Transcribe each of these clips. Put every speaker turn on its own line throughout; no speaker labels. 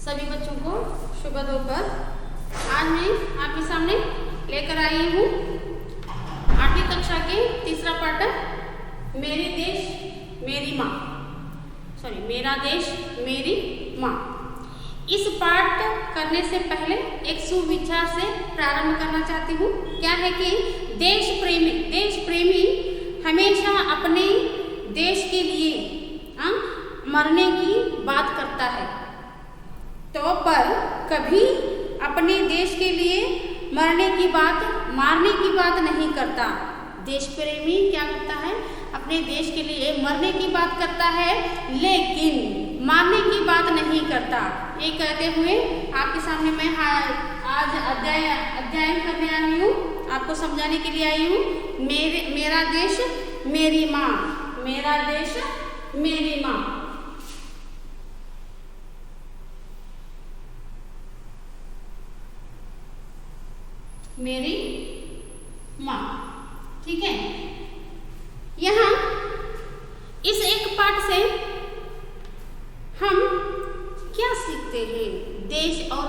सभी बच्चों को शुभ दोपहर। आज मैं आपके सामने लेकर आई हूँ 8वीं कक्षा के तीसरा पाठ मेरी देश मेरी माँ, मेरा देश मेरी माँ। इस पाठ करने से पहले एक सुविचार से प्रारंभ करना चाहती हूँ। क्या है कि देश प्रेमी हमेशा अपने देश के लिए मरने की बात करता है, तो पर कभी अपने देश के लिए मारने की बात नहीं करता। देश प्रेमी क्या करता है? अपने देश के लिए मरने की बात करता है, लेकिन मारने की बात नहीं करता। ये कहते हुए आपके सामने मैं आज अध्ययन करने आई हूँ, आपको समझाने के लिए आई हूँ। मेरा देश मेरी माँ, मेरा देश मेरी माँ। मेरी माँ, ठीक है। यहाँ इस एक पाठ से हम क्या सीखते हैं? देश और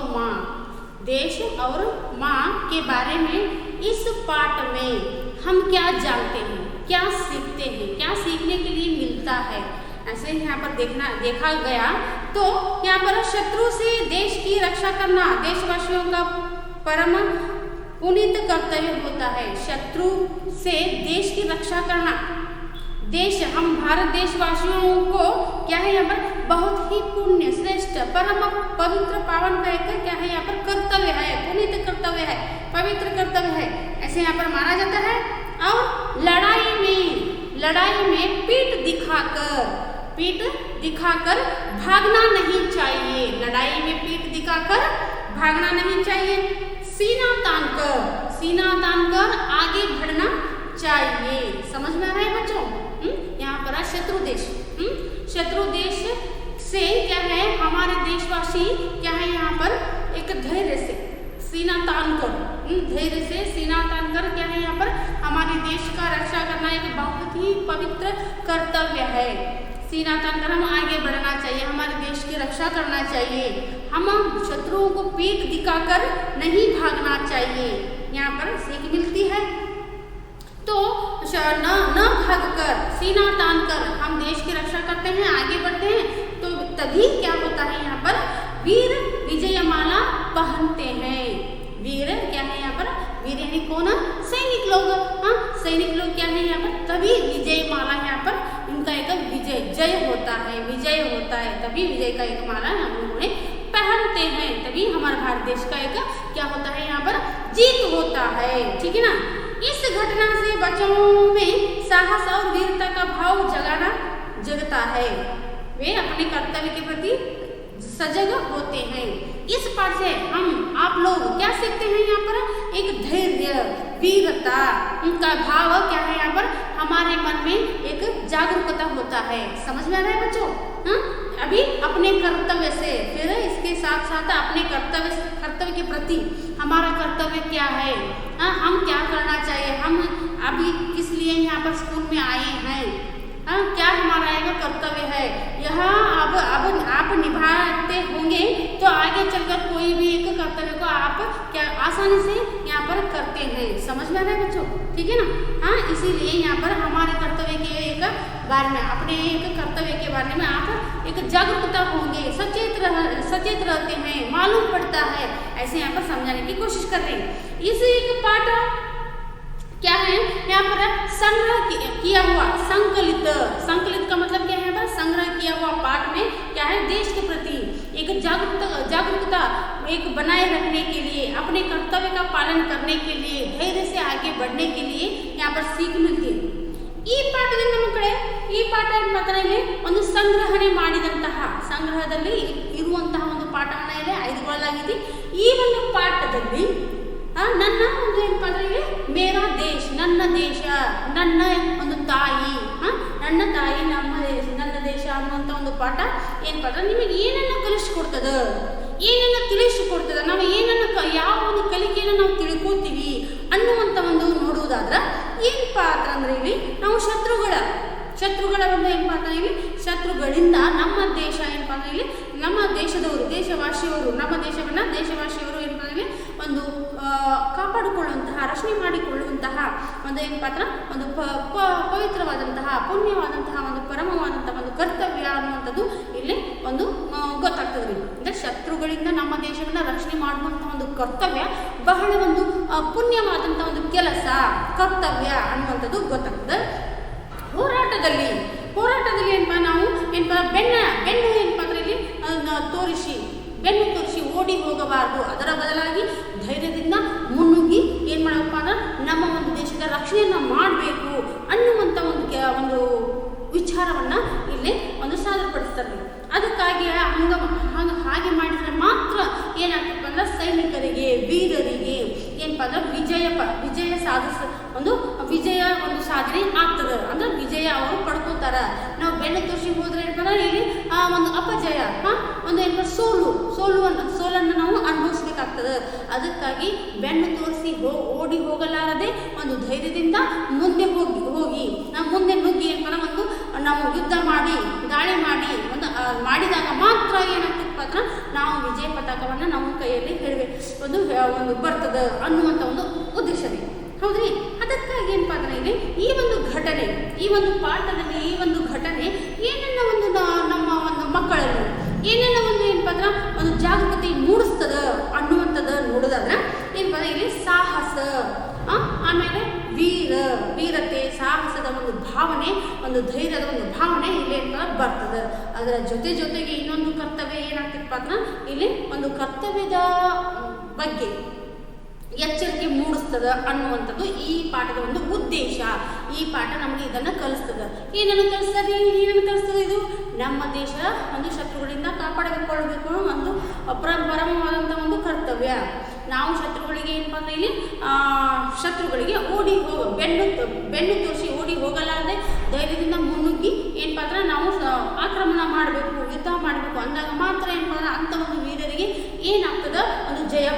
माँ के बारे में इस पाठ में हम क्या जानते हैं, क्या सीखते हैं, क्या सीखने के लिए मिलता है? ऐसे यहाँ पर देखा गया तो यहाँ पर शत्रु से देश की रक्षा करना देशवासियों का परम पुनीत कर्तव्य होता है। शत्रु से देश की रक्षा करना, हम भारत देशवासियों को क्या है यहाँ पर बहुत ही पुण्य श्रेष्ठ परम पवित्र पावन का एक क्या है यहाँ पर कर्तव्य है, पुनीत कर्तव्य है, पवित्र कर्तव्य है, ऐसे यहाँ पर माना जाता है। और लड़ाई में पीठ दिखाकर भागना नहीं चाहिए। लड़ाई में पीठ दिखाकर भागना नहीं चाहिए। सीना तानकर आगे बढ़ना चाहिए। समझ में आ रहा है बच्चों? यहाँ पर शत्रु देश से क्या है हमारे देशवासी क्या है यहाँ पर एक धैर्य से सीना तानकर क्या है यहाँ पर हमारे देश का रक्षा करना एक बहुत ही पवित्र कर्तव्य है। सीना तानकर हम आगे बढ़ना चाहिए, हमारे देश की रक्षा करना चाहिए। हम शत्रुओं को पीठ दिखाकर नहीं भागना चाहिए। यहाँ पर सीख मिलती है। तो न भागकर सीना तानकर हम देश की रक्षा करते हैं, आगे बढ़ते हैं, तो तभी क्या होता है यहाँ पर वीर विजयमाला पहनते हैं। वीर क्या है यहाँ पर? वीर यानी कौन? सैनिक लोग क्या है यहाँ पर? तभी विजयमाला यहाँ पर इनका एक विजय होता है, तभी विजय का एक माला हम लोगों पहनते हैं, तभी हमारे भारत देश का एक क्या होता है यहाँ पर जीत होता है, ठीक है ना। इस घटना से बच्चों में साहस और वीरता का भाव जगता है। वे अपने कर्तव्य के प्रति सजग होते हैं। इस पाठ से आप लोग क्या सीखते हैं? यहाँ पर एक धैर्य वीरता उनका भाव क्या है यहाँ पर हमारे मन में एक जागरूकता होता है। समझ में आ रहा है बच्चों? अभी अपने कर्तव्य से फिर इसके साथ अपने कर्तव्य के प्रति हमारा कर्तव्य क्या है, हम क्या करना चाहिए, हम अभी किस लिए यहाँ पर स्कूल में आए हैं, क्या हमारा एक कर्तव्य है, यह अब आप निभाते होंगे तो आगे चलकर कोई भी एक कर्तव्य को आप क्या आसानी से यहाँ पर करते हैं। समझ में आ रहा है बच्चों? ठीक है ना। इसीलिए यहाँ पर हमारे कर्तव्य के एक बारे में, अपने एक कर्तव्य के बारे में आप एक जागरूकता होंगे, सचेत रहते हैं, मालूम पड़ता है, ऐसे यहाँ पर समझाने की कोशिश कर रहे हैं। इसी एक पाठ क्या है यहाँ पर संग्रह किया हुआ संकलित का मतलब क्या है? यहाँ पर संग्रह किया हुआ पाठ में क्या है देश के प्रति एक जागरूकता एक बनाए रखने के लिए, अपने कर्तव्य का पालन करने के लिए, धैर्य से आगे बढ़ने के लिए यहाँ पर सीख मिलती है। ಈ ಪಾಠದಿಂದ ಮಕ್ಕಳೇ, ಈ ಪಾಠ ಮಾತ್ರನೇ ಒಂದು ಸಂಗ್ರಹಣೆ ಸಂಗ್ರಹದಲ್ಲಿ ಇರುವಂತಹ ಒಂದು ಪಾಠವನ್ನ ಇಲ್ಲಿ ಆಯ್ದುಕೊಳ್ಳಲಾಗಿದೆ। ಈ ಒಂದು ಪಾಠದಲ್ಲಿ ನನ್ನ ಒಂದು ಏನಪ್ಪಾ ಅಂದ್ರೆ ಮೇರಾ ದೇಶ್, ನನ್ನ ದೇಶ, ನನ್ನ ಒಂದು ತಾಯಿ, ನನ್ನ ತಾಯಿ ನನ್ನ ದೇಶ ಅನ್ನುವಂಥ ಒಂದು ಪಾಠ ಏನಪ್ಪಾ ಅಂದ್ರೆ ನಿಮಗೆ ಏನನ್ನ ಕಲಿಸ್ಕೊಡ್ತದ, ನಾವು ಯಾವ ಒಂದು ಕಲಿಕೆಯನ್ನು ನಾವು ತಿಳ್ಕೊತೀವಿ ಅನ್ನುವಂಥ ಒಂದು ನೋಡುವುದಾದ್ರೆ ಏನಪ್ಪಾ ಅಂದ್ರೆ ಇಲ್ಲಿ ನಾವು ಶತ್ರುಗಳ ಒಂದು ಏನಪ್ಪ ಅಂತ ಇಲ್ಲಿ ಶತ್ರುಗಳಿಂದ ನಮ್ಮ ದೇಶ ಏನಪ್ಪ ಅಂದ್ರೆ ಇಲ್ಲಿ ನಮ್ಮ ದೇಶದವರು ದೇಶವಾಸಿಯವರು ನಮ್ಮ ದೇಶವನ್ನು ದೇಶವಾಸಿಯವರು ಏನಪ್ಪ ಅಂದ್ರೆ ಒಂದು ಕಾಪಾಡಿಕೊಳ್ಳುವಂತಹ ರಕ್ಷಣೆ ಮಾಡಿಕೊಳ್ಳುವಂತಹ ಒಂದು ಏನಪ್ಪ ಅಂದ್ರೆ ಒಂದು ಪವಿತ್ರವಾದಂತಹ ಪುಣ್ಯವಾದಂತಹ ಒಂದು ಪರಮವಾದಂತಹ ಒಂದು ಕರ್ತವ್ಯ ಅನ್ನುವಂಥದ್ದು ಇಲ್ಲಿ ಒಂದು ಗೊತ್ತಾಗ್ತದೆ. ಅಂದರೆ ಶತ್ರುಗಳಿಂದ ನಮ್ಮ ದೇಶವನ್ನು ರಕ್ಷಣೆ ಮಾಡುವಂತಹ ಒಂದು ಕರ್ತವ್ಯ ಬಹಳ ಒಂದು ಪುಣ್ಯವಾದಂಥ ಒಂದು ಕೆಲಸ ಕರ್ತವ್ಯ ಅನ್ನುವಂಥದ್ದು ಗೊತ್ತಾಗ್ತದೆ. ಹೋರಾಟದಲ್ಲಿ ಏನಪ್ಪ ನಾವು ಏನಪ್ಪ ಬೆನ್ನು ಏನಪ್ಪ ಅಂದ್ರೆ ಇಲ್ಲಿ ಬೆನ್ನು ತೋರಿಸಿ ಓಡಿ ಹೋಗಬಾರದು. ಅದರ ಬದಲಾಗಿ ಧೈರ್ಯದಿಂದ ಮುನ್ನುಗ್ಗಿ ಏನು ಮಾಡಬೇಕಪ್ಪ ಅಂದ್ರೆ ನಮ್ಮ ಒಂದು ದೇಶದ ರಕ್ಷಣೆಯನ್ನು ಮಾಡಬೇಕು ಅನ್ನುವಂಥ ಒಂದು ವಿಚಾರವನ್ನು ಇಲ್ಲಿ ಒಂದು ಸಾದರಪಡಿಸ್ತಾರೆ. ಅದಕ್ಕಾಗಿ ಹಾಗೆ ಮಾಡಿದರೆ ಮಾತ್ರ ಏನಾಗ್ತಪ್ಪ ಅಂದ್ರೆ ಸೈನಿಕರಿಗೆ ವೀರರಿಗೆ ಏನಪ್ಪ ಅಂದ್ರೆ ವಿಜಯ ಒಂದು ಸಾಧನೆ ಆಗ್ತದೆ. ಅಂದ್ರೆ ವಿಜಯ ಅವರು ಪಡ್ಕೋತಾರ. ನಾವು ಬೆನ್ನು ತೋರಿಸಿ ಹೋದ್ರೆ ಏನಪ್ಪ ಇಲ್ಲಿ ಒಂದು ಅಪಜಯ ಒಂದು ಏನಪ್ಪ ಸೋಲನ್ನು ನಾವು ಅನುಭವಿಸ್ಬೇಕಾಗ್ತದೆ. ಅದಕ್ಕಾಗಿ ಬೆನ್ನು ತೋರಿಸಿ ಓಡಿ ಹೋಗಲಾರದೆ ಒಂದು ಧೈರ್ಯದಿಂದ ಮುಂದೆ ಹೋಗಿ ನಾವು ಮುಂದೆ ನುಗ್ಗಿ ಏನಪ್ಪ ಒಂದು ನಾವು ಯುದ್ಧ ಮಾಡಿ ದಾಳಿ ಮಾಡಿ ಮಾಡಿದಾಗ ಮಾತ್ರ ಏನಾಗ್ತದಪ್ಪ ಅಂದ್ರೆ ನಾವು ವಿಜಯ ಪತಾಕವನ್ನು ನಮ್ಮ ಕೈಯಲ್ಲಿ ಒಂದು ಬರ್ತದೆ ಅನ್ನುವಂಥ ಒಂದು ಉದ್ದೇಶವೇ ಹೌದ್ರಿ. ಅದಕ್ಕಾಗಿ ಏನಪ್ಪ ಅಂದ್ರೆ ಇಲ್ಲಿ ಈ ಒಂದು ಘಟನೆ ಈ ಒಂದು ಪಾಠದಲ್ಲಿ ಈ ಒಂದು ಘಟನೆ ಏನೆಲ್ಲ ಒಂದು ನಮ್ಮ ಒಂದು ಮಕ್ಕಳಲ್ಲಿ ಏನೆಲ್ಲ ಒಂದು ಏನಪ್ಪ ಅಂದ್ರೆ ಒಂದು ಜಾಗೃತಿ ಮೂಡಿಸ್ತದ ಅನ್ನುವಂಥದ್ದು ನೋಡೋದಾದ್ರೆ ಏನಪ್ಪ ಅಂದ್ರೆ ಇಲ್ಲಿ ಸಾಹಸ ಆಮೇಲೆ ವೀರತೆ ಸಾಹಸದ ಒಂದು ಭಾವನೆ ಒಂದು ಧೈರ್ಯದ ಒಂದು ಭಾವನೆ ಇಲ್ಲಿ ಏನಪ್ಪ ಬರ್ತದೆ. ಅದರ ಜೊತೆಗೆ ಇನ್ನೊಂದು ಕರ್ತವ್ಯ ಏನಾಗ್ತದಪ್ಪ ಅಂದ್ರೆ ಇಲ್ಲಿ ಒಂದು ಕರ್ತವ್ಯದ ಬಗ್ಗೆ ಎಚ್ಚರಿಕೆ ಮೂಡಿಸ್ತದ ಅನ್ನುವಂಥದ್ದು ಈ ಪಾಠದ ಒಂದು ಉದ್ದೇಶ. ಈ ಪಾಠ ನಮಗೆ ಇದನ್ನು ಕಲಿಸ್ತದೆ. ಏನನ್ನು ಕಲಿಸ್ತದೆ ಇದು ನಮ್ಮ ದೇಶ ಒಂದು ಶತ್ರುಗಳಿಂದ ಕಾಪಾಡಿಕೊಳ್ಳಬೇಕು ಒಂದು ಪರಮವಾದಂಥ ಒಂದು ಕರ್ತವ್ಯ. ನಾವು ಶತ್ರುಗಳಿಗೆ ಏನಪ್ಪ ಅಂದ್ರೆ ಇಲ್ಲಿ ಶತ್ರುಗಳಿಗೆ ಬೆನ್ನು ತೋರಿಸಿ ಓಡಿ ಹೋಗಲಾರದೆ ಧೈರ್ಯದಿಂದ ಮುನ್ನುಗ್ಗಿ ಏನಪ್ಪ ಅಂದ್ರೆ ನಾವು ಆಕ್ರಮಣ ಮಾಡಬೇಕು ಯುದ್ಧ ಮಾಡಬೇಕು ಅಂದಾಗ ಮಾತ್ರ ಏನಪ್ಪ ಅಂದ್ರೆ ಅಂಥ ಒಂದು ವೀರರಿಗೆ ಏನಾಗ್ತದೆ ಒಂದು ಜಯ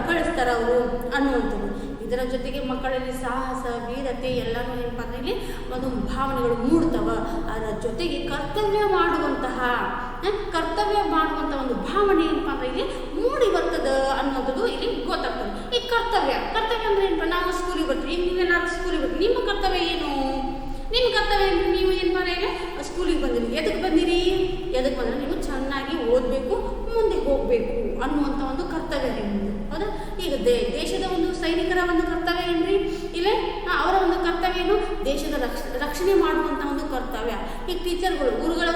ಗಳಿಸ್ತಾರೆ ಅವರು ಅನ್ನುವಂಥದ್ದು. ಇದರ ಜೊತೆಗೆ ಮಕ್ಕಳಲ್ಲಿ ಸಾಹಸ ವೀರತೆ ಎಲ್ಲನೂ ಏನಪ್ಪ ಅಂದ್ರೆ ಇಲ್ಲಿ ಒಂದು ಭಾವನೆಗಳು ಮೂಡ್ತವ. ಅದರ ಜೊತೆಗೆ ಕರ್ತವ್ಯ ಮಾಡುವಂತಹ ಒಂದು ಭಾವನೆ ಏನಪ್ಪ ಅಂದ್ರೆ ಇಲ್ಲಿ ಮೂಡಿ ಬರ್ತದೆ ಅನ್ನೋದು ಇಲ್ಲಿ ಗೊತ್ತಾಗ್ತದೆ. ಈ ಕರ್ತವ್ಯ ಅಂದ್ರೆ ಏನಪ್ಪ ನಾವು ಸ್ಕೂಲಿಗೆ ಬರ್ತೀವಿ. ನೀವೇನಾದ್ರು ಸ್ಕೂಲಿಗೆ ಬರ್ತೀವಿ ನಿಮ್ಮ ಕರ್ತವ್ಯ ಏನು? ನಿಮ್ಮ ಕರ್ತವ್ಯ ನೀವು ಏನು ಮಾಡಿ ಸ್ಕೂಲಿಗೆ ಬಂದಿರಿ. ಎದಕ್ಕೆ ಬಂದಿರಿ ನೀವು ಚೆನ್ನಾಗಿ ಓದಬೇಕು ಮುಂದೆ ಹೋಗಬೇಕು ಅನ್ನುವಂಥ ಒಂದು ಕರ್ತವ್ಯ ನಿಮ್ಮದು ಹೌದಾ. ಈಗ ದೇಶದ ಒಂದು ಸೈನಿಕರ ಒಂದು ಕರ್ತವ್ಯ ಏನ್ರಿ ಇಲ್ಲೇ ಅವರ ಒಂದು ಕರ್ತವ್ಯ ಏನು ದೇಶದ ರಕ್ಷಣೆ ಮಾಡುವಂಥ ಒಂದು ಕರ್ತವ್ಯ. ಈಗ ಟೀಚರ್ಗಳು ಗುರುಗಳ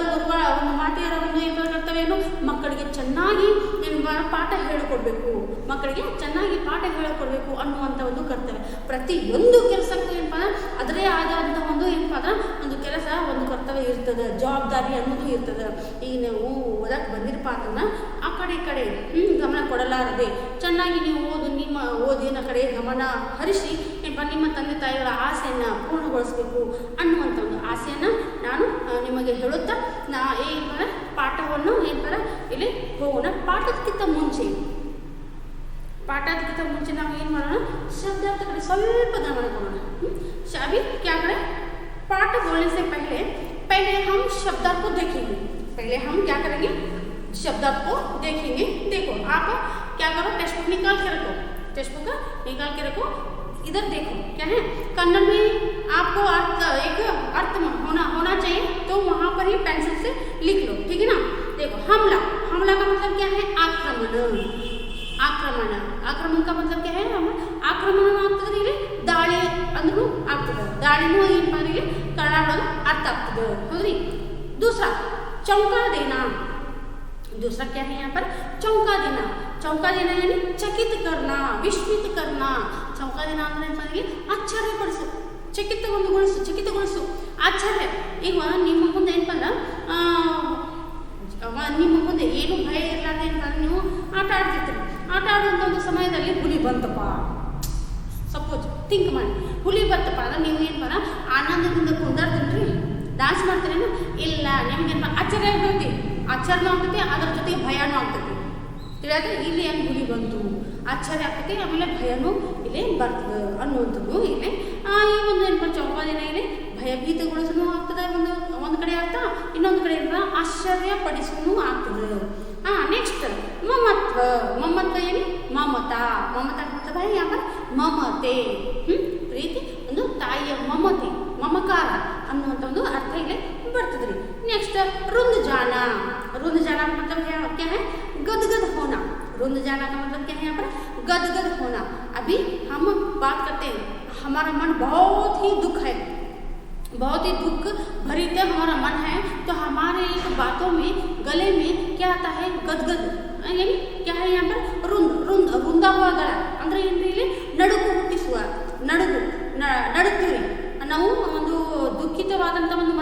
ಒಂದು ಮಾತೆಯರ ಒಂದು ಏನು ಕರ್ತವ್ಯ ಏನು ಮಕ್ಕಳಿಗೆ ಚೆನ್ನಾಗಿ ಪಾಠ ಹೇಳಿಕೊಡ್ಬೇಕು ಅನ್ನುವಂಥ ಒಂದು ಕರ್ತವ್ಯ. ಪ್ರತಿಯೊಂದು ಕೆಲಸಕ್ಕೂ ಏನಪ್ಪ ಅದರೇ ಆದಂಥ ಒಂದು ಏನಪ್ಪ ಅಂದ್ರೆ ಒಂದು ಕೆಲಸ ಒಂದು ಕರ್ತವ್ಯ ಇರ್ತದೆ ಜವಾಬ್ದಾರಿ ಅನ್ನೋದು ಇರ್ತದೆ. ಈಗ ನೀವು ಓದಕ್ಕೆ ಬಂದಿರಪ್ಪ ಅಂತಂದ್ರೆ ಆ ಕಡೆ ಗಮನ ಕೊಡಲಾರದೆ ಚೆನ್ನಾಗಿ ನೀವು ನಿಮ್ಮ ಓದಿನ ಕಡೆ ಗಮನ ಹರಿಸಿ ಏನಪ್ಪ ನಿಮ್ಮ ತಂದೆ ತಾಯಿಗಳ ಆಸೆಯನ್ನು ಪೂರ್ಣಗೊಳಿಸಬೇಕು ಅನ್ನುವಂಥ ಒಂದು ಆಸೆಯನ್ನು ನಾನು ನಿಮಗೆ ಹೇಳುತ್ತಾ ಏನಂದ್ರೆ ಪಾಠವನ್ನು ಏನಂತಾರೆ ಇಲ್ಲಿ ಹೋಗೋಣ. ಪಾಠಕ್ಕಿಂತ ಮುಂಚೆ ನಾವು ಏನು ಮಾಡೋಣ ಶಬ್ದಾರ್ಥ ಕಡೆ ಸ್ವಲ್ಪ ಗಮನ ಕೊಡೋಣ. अभी क्या करें पाठ बोलने से पहले हम शब्दार्थ को देखेंगे. पहले हम क्या करेंगे शब्दार्थ को देखेंगे. देखो आप क्या करो टेक्स्ट बुक निकाल के रखो इधर देखो क्या है कन्नड़ में आपको एक अर्थ होना चाहिए तो वहाँ पर ही पेंसिल से लिख लो. ठीक है ना. देखो हमला का मतलब क्या है आक्रमण का मतलब क्या है आक्रमण ಆಗ್ತದೆ ಇಲ್ಲಿ ದಾಳಿ ಅಂದ್ರೂ ಆಗ್ತದೆ. ದಾಳಿನೂ ಏನಪ್ಪ ಅಂದ್ರೆ ಕನ್ನಡ ಅರ್ಥ ಆಗ್ತದೆ ಹೌದ್ರಿ. दूसरा चौंका देना. दूसरा क्या है यहाँ पर चौंका देना यानी चकित करना विस्मित करना. चौंका देना ಅಂದ್ರೆ ಏನಪ್ಪ ಅಂದ್ರೆ ಆಶ್ಚರ್ಯಪಡಿಸು ಚಕಿತಗೊಳಿಸು ಆಶ್ಚರ್ಯ. ಈಗ ನಿಮ್ಮ ಮುಂದೆ ಏನಪ್ಪ ಅಂದ್ರೆ ನಿಮ್ಮ ಮುಂದೆ ಏನು ಭಯ ಇರಲಾರ್ದೆ ಅಂತಂದ್ರೆ ನೀವು ಆಟ ಆಡುವಂಥ ಒಂದು ಸಮಯದಲ್ಲಿ ಹುಲಿ ಬಂತಪ್ಪ ಸಪೋಸ್ ಥಿಂಕ್ ಮಾಡಿ ಹುಲಿ ಬಂತಪ್ಪ ಅಂದ್ರೆ ನೀವು ಏನಪ್ಪ ಆನಂದದಿಂದ ಕುಂದಾಡ್ತೀರಿ ಡ್ಯಾನ್ಸ್ ಮಾಡ್ತೀರೇನು ಇಲ್ಲ ನಿಮ್ಗೇನಪ್ಪ ಆಶ್ಚರ್ಯನೂ ಆಗ್ತೈತಿ ಅದರ ಜೊತೆಗೆ ಭಯನೂ ಆಗ್ತೈತಿ. ತಿಳಿಯಾದ್ರೆ ಇಲ್ಲಿ ಏನು ಹುಲಿ ಬಂತು ಆಶ್ಚರ್ಯ ಆಗ್ತೈತಿ ಆಮೇಲೆ ಭಯನೂ ಇಲ್ಲಿ ಬರ್ತದೆ ಅನ್ನುವಂಥದ್ದು ಇಲ್ಲಿ ಈ ಒಂದು ಏನಪ್ಪ ಚೌಕಾದಿನ ಇಲ್ಲಿ ಭಯಭೀತಗೊಳಿಸೂ ಆಗ್ತದೆ ಒಂದು ಕಡೆ ಅರ್ಥ, ಇನ್ನೊಂದು ಕಡೆ ಏನಪ್ಪ ಆಶ್ಚರ್ಯಪಡಿಸೂ ಆಗ್ತದೆ. ನೆಕ್ಸ್ಟ್ ಮಮತ್ವ. ಮಮತ್ವ ಏನು? ಮಮತಾ. ಮಮತಾ ಮತಲಬ್ है यहाँ पर ಮಮತೆ, ಪ್ರೀತಿ, ಒಂದು ತಾಯಿಯ ಮಮತೆ, ಮಮಕಾರ ಅನ್ನುವಂಥ ಒಂದು ಅರ್ಥ ಇಲ್ಲಿ ಬರ್ತದೆ ರೀ. ನೆಕ್ಸ್ಟ್ रुंध जाना. रुंध जाना का मतलब क्या है? गदगद होना. रुंध जाना का मतलब क्या है यहाँ पर? गदगद होना. अभी हम बात करते हैं, हमारा मन बहुत ही दुख है, बहुत ही दुख भरित हमारा मन है, तो हमारे एक बातों में गले में क्या आता है? गदगद, यानी क्या है यहाँ पर? रुंद. रुंद रुंदा हुआ गला ಅಂದರೆ ಏನ್ರಿ ಇಲ್ಲಿ ನಡುಗು ಹುಟ್ಟಿಸುವ, ನಡುಗ್ತೀವಿ ನಾವು. ಒಂದು ದುಃಖಿತವಾದಂಥ ಒಂದು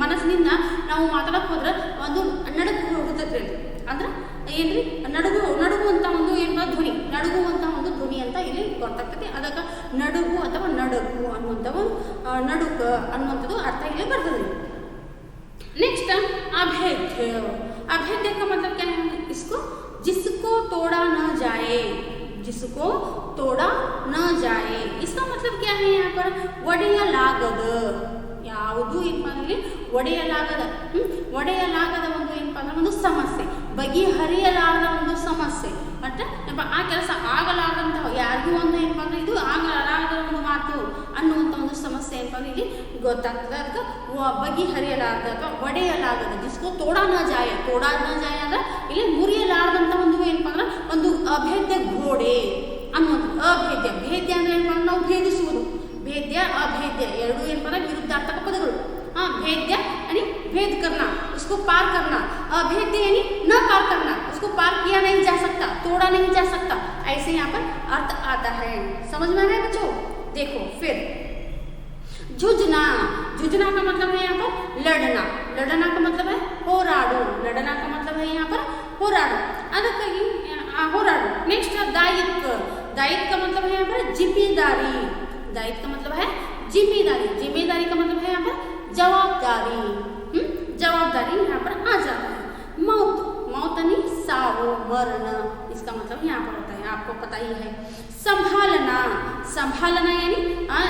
ಮನಸ್ಸಿನಿಂದ ನಾವು ಮಾತಾಡಕ್ಕೆ ಹೋದ್ರೆ ಒಂದು ನಡುಗು ಹುಟ್ಟುತ್ತೆ ಅಂದ್ರೆ ಏನ್ರಿ? ನಡುಗುವಂಥ ಒಂದು ಏನೋ ಧ್ವನಿ, ನಡುಗುವಂಥ ಒಂದು ಧ್ವನಿ ಅಂತ ಇಲ್ಲಿ ಗೊತ್ತಾಗ್ತದೆ. ಅದಕ್ಕೆ ನಡುಗು ಅಥವಾ ನಡುಗು ಅನ್ನುವಂಥವು ನಡುಗು ಅನ್ನುವಂಥದ್ದು ಅರ್ಥ ಇಲ್ಲಿ ಬರ್ತದೆ. नेक्स्ट अभेद्य. अभेद्य का मतलब क्या है? इसको जिसको तोड़ा न जाए, जिसको तोड़ा न जाए, इसका मतलब क्या है यहाँ पर? ಒಡೆಯಲಾಗದ. ಯಾವುದು ಏನಪ್ಪ ಅಂದರೆ ಒಡೆಯಲಾಗದ, ಒಡೆಯಲಾಗದ ಒಂದು ಏನಪ್ಪ ಅಂದ್ರೆ ಒಂದು ಸಮಸ್ಯೆ, ಬಗೆಹರಿಯಲಾಗದ ಒಂದು ಸಮಸ್ಯೆ, ಬಟ್ ಆ ಕೆಲಸ ಆಗಲಾಗದಂತಹ ಯಾರಿಗೂ ಒಂದು ಏನಪ್ಪ ಅಂದ್ರೆ ಇದು ಆಗಲಾಗದ ಒಂದು ಮಾತು ಅನ್ನುವಂಥ ಒಂದು ಸಮಸ್ಯೆ ಏನಪ್ಪ ಅಂದ್ರೆ ಇಲ್ಲಿ ಗೊತ್ತಾಗ್ತದೆ. ಅದಕ್ಕೆ ಬಗೆಹರಿಯಲಾಗದ ಅಥವಾ ಒಡೆಯಲಾಗದ. ಜಿಸ್ಕೋ ತೋಡಾ ನ ಜಾಯ, ತೋಡಾ ನ ಜಾಯ ಅಂದ್ರೆ ಇಲ್ಲಿ ಮುರಿಯಲಾರದಂಥ ಒಂದು ಏನಪ್ಪ ಅಂದ್ರೆ ಒಂದು ಅಭೇದ್ಯ ಗೋಡೆ ಅನ್ನುವಂಥದ್ದು. ಅಭೇದ್ಯ, ಭೇದ್ಯ ಅಂದ್ರೆ ಏನಪ್ಪ ಅಂದ್ರೆ ನಾವು ಭೇದಿಸುವುದು. भेद्य अभेद्य ಎರಡು ಏನಪ್ಪ ಅಂದ್ರೆ ವಿರುದ್ಧಾರ್ಥಕ ಪದಗಳು. भेद्य यानी भेद करना, उसको पार करना. अभेद्य यानी न पार करना, उसको पार किया नहीं जा सकता, तोड़ा नहीं जा सकता. ऐसे यहाँ पर अर्थ आता है. समझ में आ रहा है बच्चों? देखो फिर जुझना. जुझना का मतलब है यहाँ पर लड़ना. लड़ना का मतलब है ಹೋರಾಡು. लड़ना का मतलब है यहाँ पर ಹೋರಾಡು. ಅದಕ್ಕಾಗಿ ಹೋರಾಡು. नेक्स्ट दायित्व. दायित्व का मतलब है यहाँ पर जिम्मेदारी. दायित्व का मतलब है जिम्मेदारी. जिम्मेदारी का मतलब है यहाँ पर जवाबदारी. जवाबदारी यहाँ पर आ जाता है. मौत. मौत यानी सावो, मरण, इसका मतलब यहाँ पर होता है, आपको पता ही है. संभालना. संभालना यानी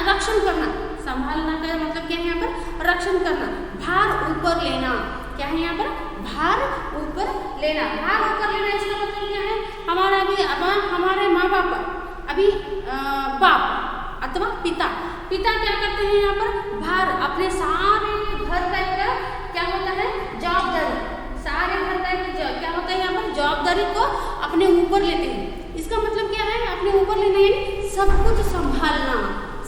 रक्षण करना. संभालना का मतलब क्या है यहाँ पर? रक्षण करना. भार ऊपर लेना. क्या है यहाँ पर? भार ऊपर लेना. भार ऊपर लेना इसका मतलब क्या है? हमारा भी हमारे माँ बाप अभी बाप अथवा पिता, पिता क्या करते हैं यहाँ पर? भार, अपने सारे घर का क्या होता है? जवाबदारी. सारे घर का क्या होता है यहाँ पर? जवाबदारी को अपने ऊपर लेते हैं. इसका मतलब क्या है? अपने ऊपर लेना यानी सब कुछ संभालना.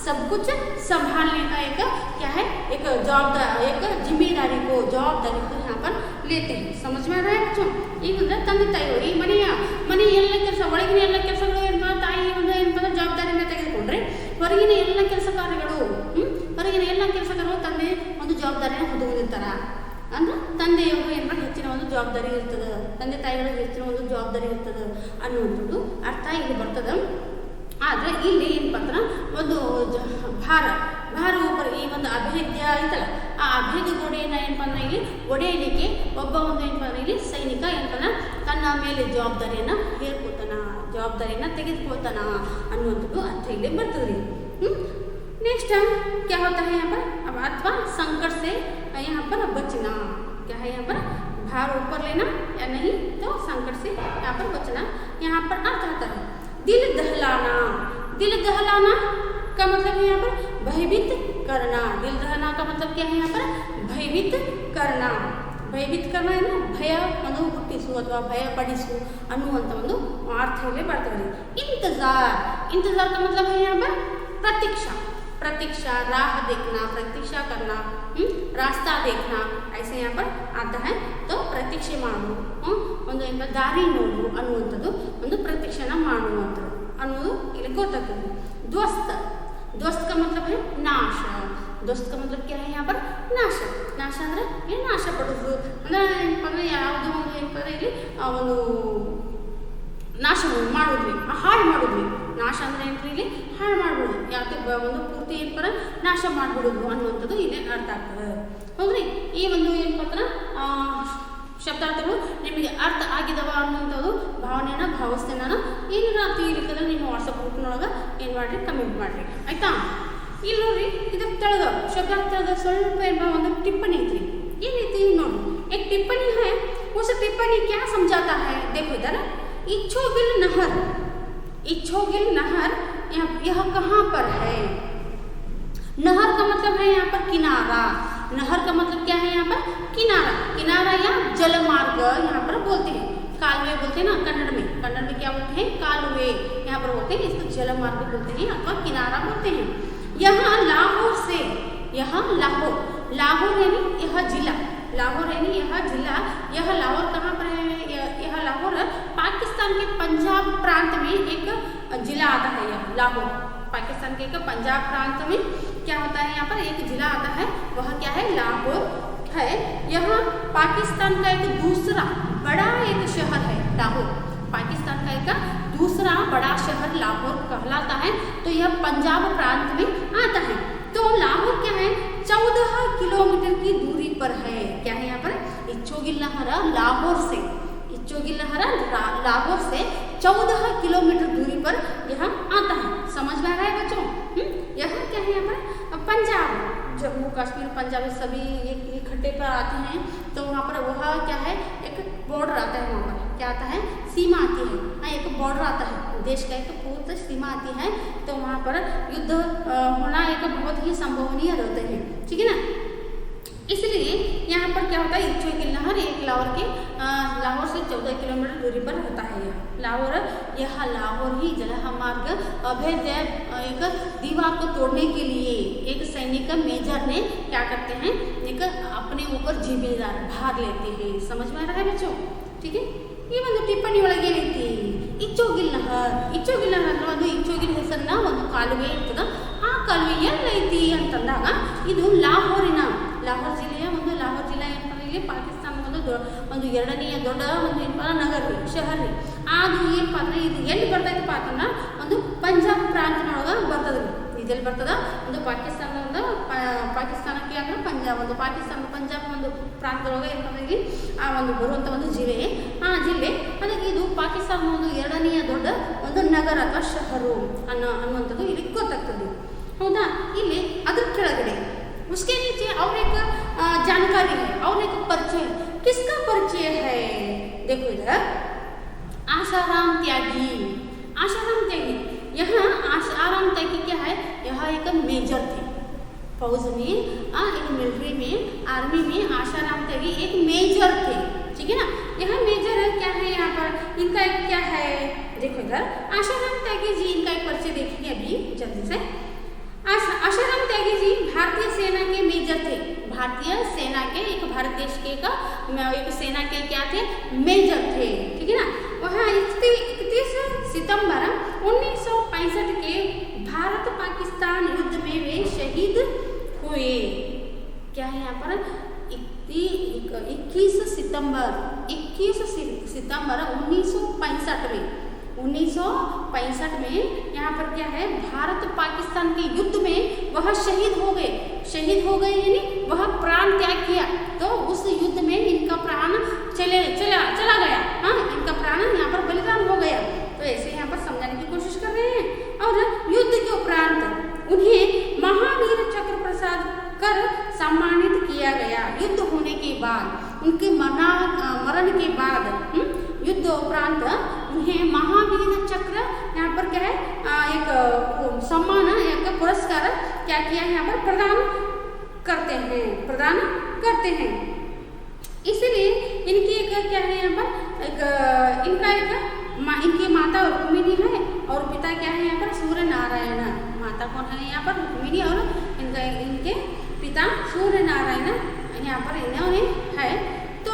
सब कुछ संभालने का एक क्या है? एक जवाबदारी, एक जिम्मेदारी को, जवाबदारी को यहाँ पर लेते हैं. समझ में आ रहा है बच्चों? ಈಗ ಅಂದ್ರೆ ತಂದೆ ತಾಯಿಗಳು ಈ ಮನೆ ಎಲ್ಲ ಕೆಲಸ, ಒಳಗಿನ ಎಲ್ಲ ಕೆಲಸಗಳು ಏನಪ್ಪ ತಾಯಿ ಒಂದು ಏನಪ್ಪ ಜವಾಬ್ದಾರಿನ ತೆಗೆದುಕೊಂಡ್ರೆ ಹೊರಗಿನ ಎಲ್ಲ ಕೆಲಸ ಕಾರ್ಯಗಳು ಹೊರಗಿನ ಎಲ್ಲ ಕೆಲಸ ಕಾರ್ಯಗಳು ತಂದೆ ಒಂದು ಜವಾಬ್ದಾರಿನ ಹೊಂದಿರ್ತಾರ. ಅಂದ್ರೆ ತಂದೆಯವರು ಏನಪ್ಪ ಹೆಚ್ಚಿನ ಒಂದು ಜವಾಬ್ದಾರಿ ಇರ್ತದೆ, ತಂದೆ ತಾಯಿಗಳಿಗೆ ಹೆಚ್ಚಿನ ಒಂದು ಜವಾಬ್ದಾರಿ ಇರ್ತದೆ ಅನ್ನುವಂಥದ್ದು ಅರ್ಥ ಇಲ್ಲಿ ಬರ್ತದೆ. ಆದರೆ ಇಲ್ಲಿ ಏನಪ್ಪ ಅಂದ್ರೆ ಒಂದು ಭಾರ ऊपर ಈ ಒಂದು ಅಭೇದ್ಯ ಐತಲ್ಲ, ಆ ಅಭೇದ್ಯ ಗೋಡೆಯನ್ನು ಏನಪ್ಪ ಅಂದ್ರೆ ಇಲ್ಲಿ ಒಡೆಯಲಿಕ್ಕೆ ಒಬ್ಬ ಒಂದು ಏನಪ್ಪ ಅಂದ್ರೆ ಇಲ್ಲಿ ಸೈನಿಕ ಏನಪ್ಪ ಅಂದ್ರೆ ತನ್ನ ಮೇಲೆ ಜವಾಬ್ದಾರಿಯನ್ನು ಹೇರ್ಕೋತಾನ, ಜವಾಬ್ದಾರಿಯನ್ನು ತೆಗೆದುಕೊಳ್ತಾನ ಅನ್ನುವಂಥದ್ದು ಅರ್ಥ ಇಲ್ಲಿ ಬರ್ತದೆ. नेक्स्ट क्या होता है यहाँ पर? अब अथवा संकट से यहाँ पर बचना. क्या है यहाँ पर? भार ऊपर लेना या नहीं तो संकट से यहाँ पर बचना. यहाँ पर अर्थ आता है दिल दहलाना. दिल दहलाना का मतलब है यहाँ पर भयभीत करना. दिल दहलाना का मतलब क्या है यहाँ पर? भयभीत करना. ಭಯಭೀತ करना है ना, ಭಯ ಒಂದು ಹುಟ್ಟಿಸು ಅಥವಾ ಭಯ ಪಡಿಸು ಅನ್ನುವಂಥ ಒಂದು ಅರ್ಥದಲ್ಲಿ ಬರ್ತದೆ. इंतजार. इंतजार का मतलब है यहाँ पर प्रतीक्षा. प्रतीक्षा, राह देखना, प्रतीक्षा करना, रास्ता देखना, ऐसे यहाँ पर आता है. तो ಪ್ರತೀಕ್ಷೆ ಮಾಡು, ಒಂದು ಏನು ದಾರಿ ನೋಡು ಅನ್ನುವಂಥದ್ದು ಒಂದು ಪ್ರತೀಕ್ಷೆನ ಮಾಡುವಂಥದ್ದು ಅನ್ನೋದು ಇಲ್ಲಿ ಗೊತ್ತಾಗ್ತದೆ. ಧ್ವಸ್ತ. ಧ್ವಸ್ತ का मतलब है नाश. ಧ್ವಸ್ತ का मतलब क्या है यहाँ पर? ನಾಶ. ನಾಶ ಅಂದರೆ ಏನು? ನಾಶ ಪಡೋದು ಅಂದರೆ ಏನಪ್ಪ ಅಂದರೆ ಯಾವುದೋ ಒಂದು ಏನಪ್ಪ ಅಂದರೆ ಇಲ್ಲಿ ಒಂದು ನಾಶ ಮಾಡೋದ್ರಿ, ಹಾಳು ಮಾಡೋದ್ರಿ. ನಾಶ ಅಂದರೆ ಏನ್ರಿ ಇಲ್ಲಿ ಹಾಳು ಮಾಡ್ಬಿಡೋದು, ಯಾವುದೇ ಒಂದು ಪೂರ್ತಿ ಏನಪ್ಪ ನಾಶ ಮಾಡಿಬಿಡೋದು ಅನ್ನುವಂಥದ್ದು ಇಲ್ಲಿ ಅರ್ಥ ಆಗ್ತದೆ. ಹೌದ್ರಿ? ಈ ಒಂದು ಏನಪ್ಪ ಅಂದ್ರೆ ಶಬ್ದಾರ್ಥಗಳು ನಿಮಗೆ ಅರ್ಥ ಆಗಿದವ ಅನ್ನುವಂಥದ್ದು ಭಾವನೆನ ಭಾವಿಸ್ತೇನೆ ನಾನು. ಏನಾರ ತಿಳಿಲಿಕ್ಕಂದ್ರೆ ನಿಮ್ಮ ವಾಟ್ಸಪ್ ಗ್ರೂಪ್ನೊಳಗೆ ಏನು ಮಾಡಿರಿ, ಕಮೆಂಟ್ ಮಾಡಿರಿ, ಆಯಿತಾ? ಇಲ್ಲಿ ನೋಡ್ರಿ ಇದಕ್ಕೆ ತೆಳಗ शब्द ತೆಳಗ ಸ್ವಲ್ಪ ಒಂದು टिप्पणी ಐತ್ರಿ ಏನೈತಿ ನೋಡಿ एक टिप्पणी है उस टिप्पणी क्या समझाता है देखो इधर इच्छोगिल नहर यह कहाँ पर है नहर का मतलब है यहाँ पर किनारा नहर का मतलब क्या है यहाँ पर किनारा किनारा या जलमार्ग यहाँ पर बोलते हैं कालवे बोलते हैं ना कन्नड़ में क्या बोलते हैं कालवे यहाँ पर बोलते हैं इसको जलमार्ग बोलते हैं अथवा किनारा बोलते हैं यहाँ लाहौर से यहाँ लाहौर यानी यह जिला लाहौर यानी यह जिला यह लाहौर कहाँ पर है यह लाहौर पाकिस्तान के पंजाब प्रांत में एक जिला आता है यह लाहौर पाकिस्तान के एक पंजाब प्रांत में क्या होता है यहाँ पर एक जिला आता है वह क्या है लाहौर है यहाँ पाकिस्तान का एक दूसरा बड़ा एक शहर है लाहौर पाकिस्तान का एक दूसरा बड़ा शहर लाहौर कहलाता है तो यह पंजाब प्रांत में आता है तो लाहौर क्या है 14 किलोमीटर की दूरी पर है क्या है यहाँ पर इच्छोगिल नहर लाहौर से 14 किलोमीटर दूरी पर यहाँ आता है समझ में आ रहा है बच्चों यह क्या है यहाँ पर पंजाब जम्मू कश्मीर पंजाब सभी एक इकट्ठे पर आते हैं तो वहाँ पर वह क्या है एक बॉर्डर आता है वहाँ पर क्या आता है सीमा आती है हाँ एक बॉर्डर आता है देश का एक पूर्ण सीमा आती है तो वहाँ पर युद्ध होना एक बहुत ही संभावनीय रहते हैं ठीक है ना इसलिए यहाँ पर क्या होता है इच्छोगिल नहर एक लाहौर से 14 किलोमीटर दूरी पर होता है यह लाहौर ही जलमार्ग अवैध एक दीवार को तोड़ने के लिए एक सैनिक मेजर ने क्या करते हैं एक अपने ऊपर जिम्मेदार भाग लेते हैं समझ में आ रहा है बच्चों ठीक है ಈ ಒಂದು ಟಿಪ್ಪಣಿ ಒಳಗೆ ಏನೈತಿ ಇಚ್ಚೋಗಿಲ್ ನಹರ್ ಅಂದ್ರೆ ಒಂದು ಇಚ್ಚೋಗಿಲ್ ಹೆಸರನ್ನ ಒಂದು ಕಾಲುವೆ ಇರ್ತದ ಆ ಕಾಲುವೆ ಎಲ್ಲೈತಿ ಅಂತಂದಾಗ ಇದು ಲಾಹೋರ್ ಜಿಲ್ಲೆಯ ಒಂದು ಲಾಹೋರ್ ಜಿಲ್ಲೆ ಏನಪ್ಪ ಇಲ್ಲಿ ಪಾಕಿಸ್ತಾನ ಒಂದು ಎರಡನೆಯ ದೊಡ್ಡ ಒಂದು ಏನಪ್ಪ ನಗರ ರೀ ಶಹರ್ ರೀ ಅದು ಏನಪ್ಪ ಅಂದ್ರೆ ಇದು ಎಲ್ಲಿ ಬರ್ತೈತಪ್ಪ ಅಂತಂದ್ರೆ ಒಂದು ಪಂಜಾಬ್ ಪ್ರಾಂತನೊಳಗೆ ಬರ್ತದೆ ಇದೆಲ್ಲಿ ಬರ್ತದ ಒಂದು ಪಾಕಿಸ್ತಾನಕ್ಕೆ ಅಂದ್ರೆ ಪಂಜಾಬ್ ಒಂದು ಪ್ರಾಂತದೊಳಗೆ ಏನಪ್ಪ ಇಲ್ಲಿ ಆ ಒಂದು ಬರುವಂಥ ಒಂದು ಜಿಲ್ಲೆ ಆ ಜಿಲ್ಲೆ ಅದಕ್ಕೆ ಇದು ಪಾಕಿಸ್ತಾನ ಒಂದು ಎರಡನೆಯ ದೊಡ್ಡ ಒಂದು ನಗರ ಅಥವಾ ಶಹರು ಅನ್ನುವಂಥದ್ದು ಇಲ್ಲಿ ಗೊತ್ತಾಗ್ತದೆ ಹೌದಾ ಇಲ್ಲಿ ಅದ್ರ ಕೆಳಗಡೆ उसके नीचे और एक जानकारी है और एक परिचय किसका परिचय है देखो इधर आशाराम त्यागी यहाँ आशाराम त्यागी क्या है यह एक मेजर थे फौज में एक मिलिट्री में आर्मी में आशाराम त्यागी एक मेजर थे ठीक है ना यह मेजर क्या है यहाँ पर इनका एक क्या है देखो इधर आशाराम त्यागी जी इनका एक परिचय देखेंगे अभी जल्दी से आशाराम त्यागी जी भारतीय सेना के मेजर थे भारतीय सेना के एक भारत देश के एक सेना के क्या थे मेजर थे ठीक है ना वहाँ 31 सितंबर 1965 के भारत पाकिस्तान युद्ध में वे शहीद हुए क्या है यहाँ पर 21 सितंबर 1965 में यहाँ पर क्या है भारत पाकिस्तान के युद्ध में वह शहीद हो गए यानी वह प्राण त्याग किया तो उस युद्ध में इनका प्राण चला गया हाँ इनका प्राण यहाँ पर बलिदान हो गया तो ऐसे यहाँ पर समझाने की कोशिश कर रहे हैं और युद्ध के उपरांत उन्हें महावीर चक्र प्रसाद कर सम्मानित किया गया युद्ध होने के बाद उनके मरण के बाद युद्ध उपरांत उन्हें महावीर चक्र यहाँ पर क्या है एक सम्मान एक पुरस्कार क्या किया है यहाँ पर प्रदान करते हैं इसलिए इनकी एक क्या है यहाँ पर एक इनका एक इनकी माता रुक्मिणी है और पिता क्या है यहाँ पर सूर्य नारायण माता कौन है यहाँ पर रुक्मिणी और इनके पिता सूर्य नारायण यहाँ पर इन्होंने है तो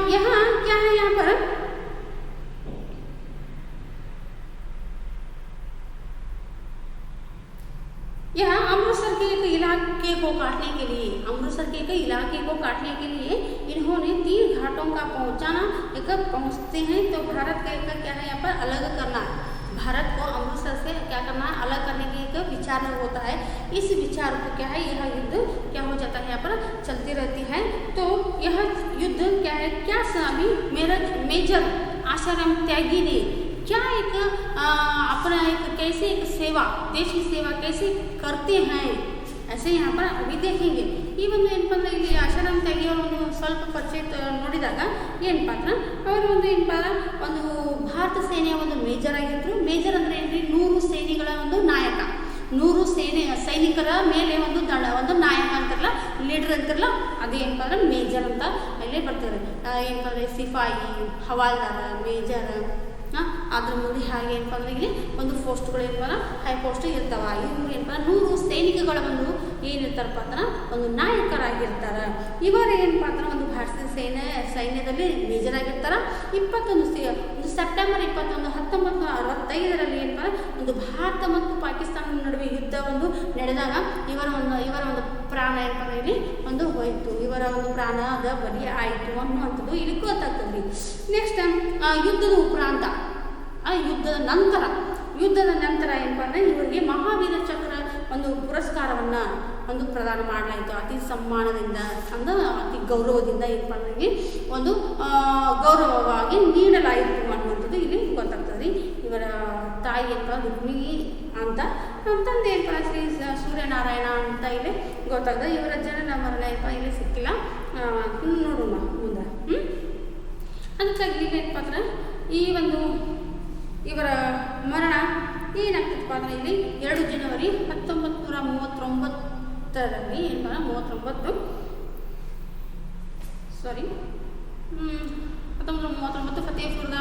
यहाँ क्या है यहाँ पर यह अमृतसर के एक इलाके को काटने के लिए इन्होंने 3 घाटों का पहुंचते हैं तो भारत का एक क्या है यहाँ पर अलग करना भारत को अमृतसर से क्या करना है अलग करने के एक विचार होता है इस विचार को क्या है यह युद्ध क्या हो जाता है यहाँ पर चलती रहती है तो यह युद्ध क्या है क्या अभी मेजर आशाराम त्यागी ने क्या एक अपना एक कैसे एक सेवा, देश की सेवा कैसे करते हैं ऐसे यहाँ पर अभी देखेंगे. ಈ ಒಂದು ಏನಪ್ಪ ಅಂದ್ರೆ ಇಲ್ಲಿ ಆಶಾರಾಮ್ ತ್ಯಾಗಿಯವರ ಒಂದು ಸ್ವಲ್ಪ ಪರಿಚಯ ನೋಡಿದಾಗ ಏನಪ್ಪ ಅಂದ್ರೆ ಅವರು ಒಂದು ಏನಪ್ಪ ಒಂದು ಭಾರತ ಸೇನೆಯ ಒಂದು ಮೇಜರ್ ಆಗಿದ್ರು. ಮೇಜರ್ ಅಂದರೆ ಏನ್ರಿ, 100 ಸೇನೆಗಳ ಒಂದು ನಾಯಕ, 100 ಸೈನಿಕರ ಮೇಲೆ ಒಂದು ನಾಯಕ ಅಂತಾರಲ್ಲ, ಲೀಡರ್ ಅಂತಾರಲ್ಲ, ಅದೇನಪ್ಪ ಅಂದ್ರೆ ಮೇಜರ್ ಅಂತ ಅಲ್ಲೇ ಬರ್ತಾರೆ. ಏನಪ್ಪ ಅಂದರೆ ಸಿಪಾಯಿ, ಹವಾಲ್ದಾರ, ಮೇಜರ್, ಅದ್ರ ಮುಂದೆ ಹಾಗೆ ಏನಪ್ಪ ಅಂದ್ರೆ ಇಲ್ಲಿ ಒಂದು ಪೋಸ್ಟ್ಗಳು ಏನಪ್ಪ ಹೈ ಪೋಸ್ಟ್ ಇರ್ತಾವ. ಇವ್ರು ಏನಪ್ಪ 100 ಸೈನಿಕಗಳ ಒಂದು ಏನಿರ್ತಾರಪ್ಪ ಅಂದ್ರೆ ಒಂದು ನಾಯಕರಾಗಿರ್ತಾರೆ. ಇವರು ಏನಪ್ಪ ಅಂದ್ರೆ ಒಂದು ಭಾರತೀಯ ಸೈನ್ಯದಲ್ಲಿ ಮೇಜರ್ ಆಗಿರ್ತಾರೆ. 21 ಸೆಪ್ಟೆಂಬರ್ 21, 1965ರಲ್ಲಿ ಏನಪ್ಪ ಒಂದು ಭಾರತ ಮತ್ತು ಪಾಕಿಸ್ತಾನದ ನಡುವೆ ಯುದ್ಧ ಒಂದು ನಡೆದಾಗ ಇವರ ಒಂದು ಪ್ರಾಣ ಏನಪ್ಪ ಇಲ್ಲಿ ಒಂದು ಹೋಯಿತು. ಇವರ ಒಂದು ಪ್ರಾಣದ ಬಲಿ ಆಯಿತು ಅನ್ನುವಂಥದ್ದು ಇಲ್ಲಿ ಗೊತ್ತಾಗ್ತದೆ. ನೆಕ್ಸ್ಟ್ ಯುದ್ಧದ ಉಪರಾಂತ, ಯುದ್ಧದ ನಂತರ ಏನಪ್ಪ ಅಂದರೆ ಇವರಿಗೆ ಮಹಾವೀರ ಚಕ್ರ ಒಂದು ಪುರಸ್ಕಾರವನ್ನು ಒಂದು ಪ್ರದಾನ ಮಾಡಲಾಯಿತು. ಅತಿ ಸಮ್ಮಾನದಿಂದ ಅಂದ್ರೆ ಅತಿ ಗೌರವದಿಂದ ಏನಪ್ಪ ಅಂದರೆ ಒಂದು ಗೌರವವಾಗಿ ನೀಡಲಾಯಿತು ಅನ್ನುವಂಥದ್ದು ಇಲ್ಲಿ ಗೊತ್ತಾಗ್ತದೆ. ಇವರ ತಾಯಿ ಏನಪ್ಪ ರುಕ್ಮಿಣಿ ಅಂತ, ತಂದೆ ಏನಪ್ಪ ಶ್ರೀ ಸೂರ್ಯನಾರಾಯಣ ಅಂತ ಇಲ್ಲಿ ಗೊತ್ತಾಗ್ತದೆ. ಇವರ ಜನನ ಮರಣ ಏನಪ್ಪ ಇಲ್ಲಿ ಸಿಕ್ಕಿಲ್ಲ, ನೋಡೋಣ ಮುಂದೆ. ಅದಕ್ಕಾಗಿ ಇಲ್ಲಿ ಏನಪ್ಪ ಅಂದ್ರೆ ಈ ಒಂದು ಇವರ ಮರಣ ಏನಾಗ್ತದಪ್ಪ ಅಂದರೆ ಇಲ್ಲಿ 2 ಜನವರಿ 1939ರಲ್ಲಿ ಏನಪ್ಪ 1939 ಫತೇಪುರದ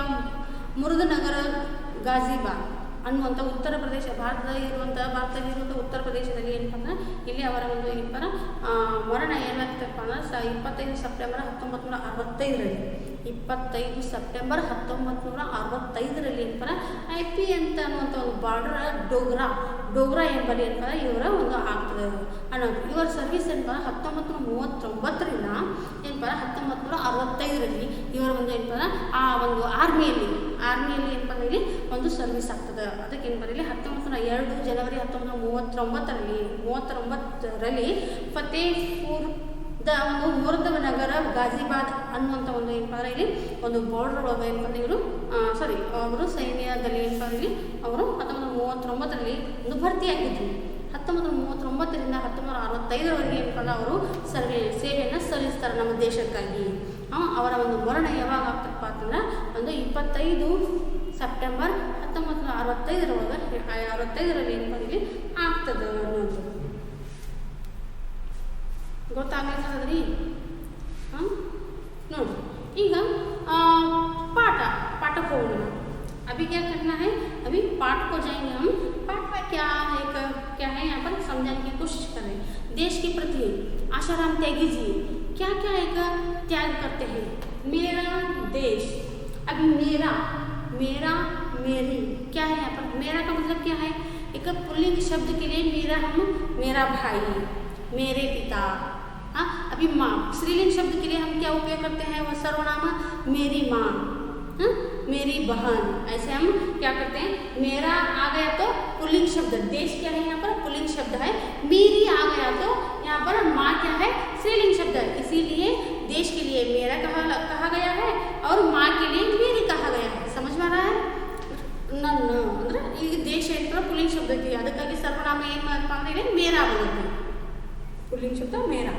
ಮುರುದನಗರ ಗಾಜಿಬಾದ್ ಅನ್ನುವಂಥ ಉತ್ತರ ಪ್ರದೇಶ, ಭಾರತದಲ್ಲಿರುವಂಥ ಉತ್ತರ ಪ್ರದೇಶದಲ್ಲಿ ಏನಪ್ಪ ಅಂದ್ರೆ ಇಲ್ಲಿ ಅವರ ಒಂದು ಏನಪ್ಪ ಮರಣ ಏನಾಗ್ತಪ್ಪ ಅಂದ್ರೆ 25 ಸೆಪ್ಟೆಂಬರ್ 1965ರಲ್ಲಿ 25 ಸೆಪ್ಟೆಂಬರ್ 1965ರಲ್ಲಿ ಏನಪ್ಪ IP ಅಂತ ಅನ್ನುವಂಥ ಒಂದು ಬಾರ್ಡರ್ ಡೋಗ್ರಾ ಎಂಬಲ್ಲಿ ಏನಪ್ಪ ಇವರ ಒಂದು ಆಗ್ತದೆ ಅನ್ನೋದು. ಇವರ ಸರ್ವಿಸ್ ಏನಪ್ಪ 1939ರಿಂದ ಏನಪ್ಪ 1965ರಲ್ಲಿ ಇವರ ಒಂದು ಏನಪ್ಪ ಆ ಒಂದು ಆರ್ಮಿಯಲ್ಲಿ ಏನಪ್ಪ ಇಲ್ಲಿ ಒಂದು ಸರ್ವಿಸ್ ಆಗ್ತದೆ. ಅದಕ್ಕೆ ಏನು ಬರಲಿ 2 ಜನವರಿ 1939ರಲ್ಲಿ ಫತೇಪುರದ ಒಂದು ಮುರುದನಗರ ಗಾಜಿಬಾದ್ ಅನ್ನುವಂಥ ಒಂದು ಏನಪ್ಪ ಅಂದರೆ ಇಲ್ಲಿ ಒಂದು ಬಾರ್ಡರ್ ಒಳಗೆ ಏನಪ್ಪ ಇವರು ಅವರು ಸೈನ್ಯದಲ್ಲಿ ಏನಪ್ಪ ಇಲ್ಲಿ ಅವರು 1939ರಲ್ಲಿ ಒಂದು ಭರ್ತಿಯಾಗಿದ್ದರು. 1939ರಿಂದ 1965ರವರೆಗೆ ಏನಪ್ಪ ಅವರು ಸೇವೆಯನ್ನು ಸಲ್ಲಿಸ್ತಾರೆ ನಮ್ಮ ದೇಶಕ್ಕಾಗಿ. ಅವರ ಒಂದು ಮರಣ ಯಾವಾಗ ಆಗ್ತದಪ್ಪ ಅಂತಂದ್ರೆ ಒಂದು 25 ಸೆಪ್ಟೆಂಬರ್ 1965ರಲ್ಲಿ ಏನಪ್ಪ ಇಲ್ಲಿ ಆಗ್ತದೆ ಅನ್ನೋದು ಗೊತ್ತಾಗ್ತದ್ರಿ. ನೋಡಿ ಈಗ पाठ को होना अभी क्या करना है, अभी पाठ को जाएंगे हम. पाठ में क्या है यहाँ पर समझाने की कोशिश करें. देश के प्रति आशाराम त्यागी जी क्या एक त्याग करते हैं. मेरा देश, अभी मेरा मेरी क्या है यहाँ पर. मेरा का मतलब क्या है, एक पुल्लिंग शब्द के लिए मेरा भाई, मेरे पिता. अभी माँ, स्त्रीलिंग शब्द के लिए हम क्या उपयोग करते हैं, वह सर्वनाम मेरी माँ, मेरी बहन. ऐसे हम क्या करते हैं, मेरा आ गया तो पुल्लिंग शब्द, देश क्या है यहाँ पर पुल्लिंग शब्द है. मेरी आ गया तो यहाँ पर माँ क्या है स्त्रीलिंग शब्द है. इसीलिए देश के लिए मेरा कहा गया है और माँ के लिए मेरी कहा गया है. समझ में आ रहा है. ನನ್ನ ಅಂದರೆ ಈಗ ದೇಶ ಏನಪ್ಪ ಪುಲ್ಲಿಂಗ್ ಶಬ್ದ ಐತಿ, ಅದಕ್ಕಾಗಿ ಸರ್ವನಾಮ ಏನು ಮಾಡಪ್ಪ ಅಂದರೆ ಮೇರಾ ಬರುತ್ತೆ, ಪುಲ್ಲಿಂಗ್ ಶಬ್ದ ಮೇರಾ.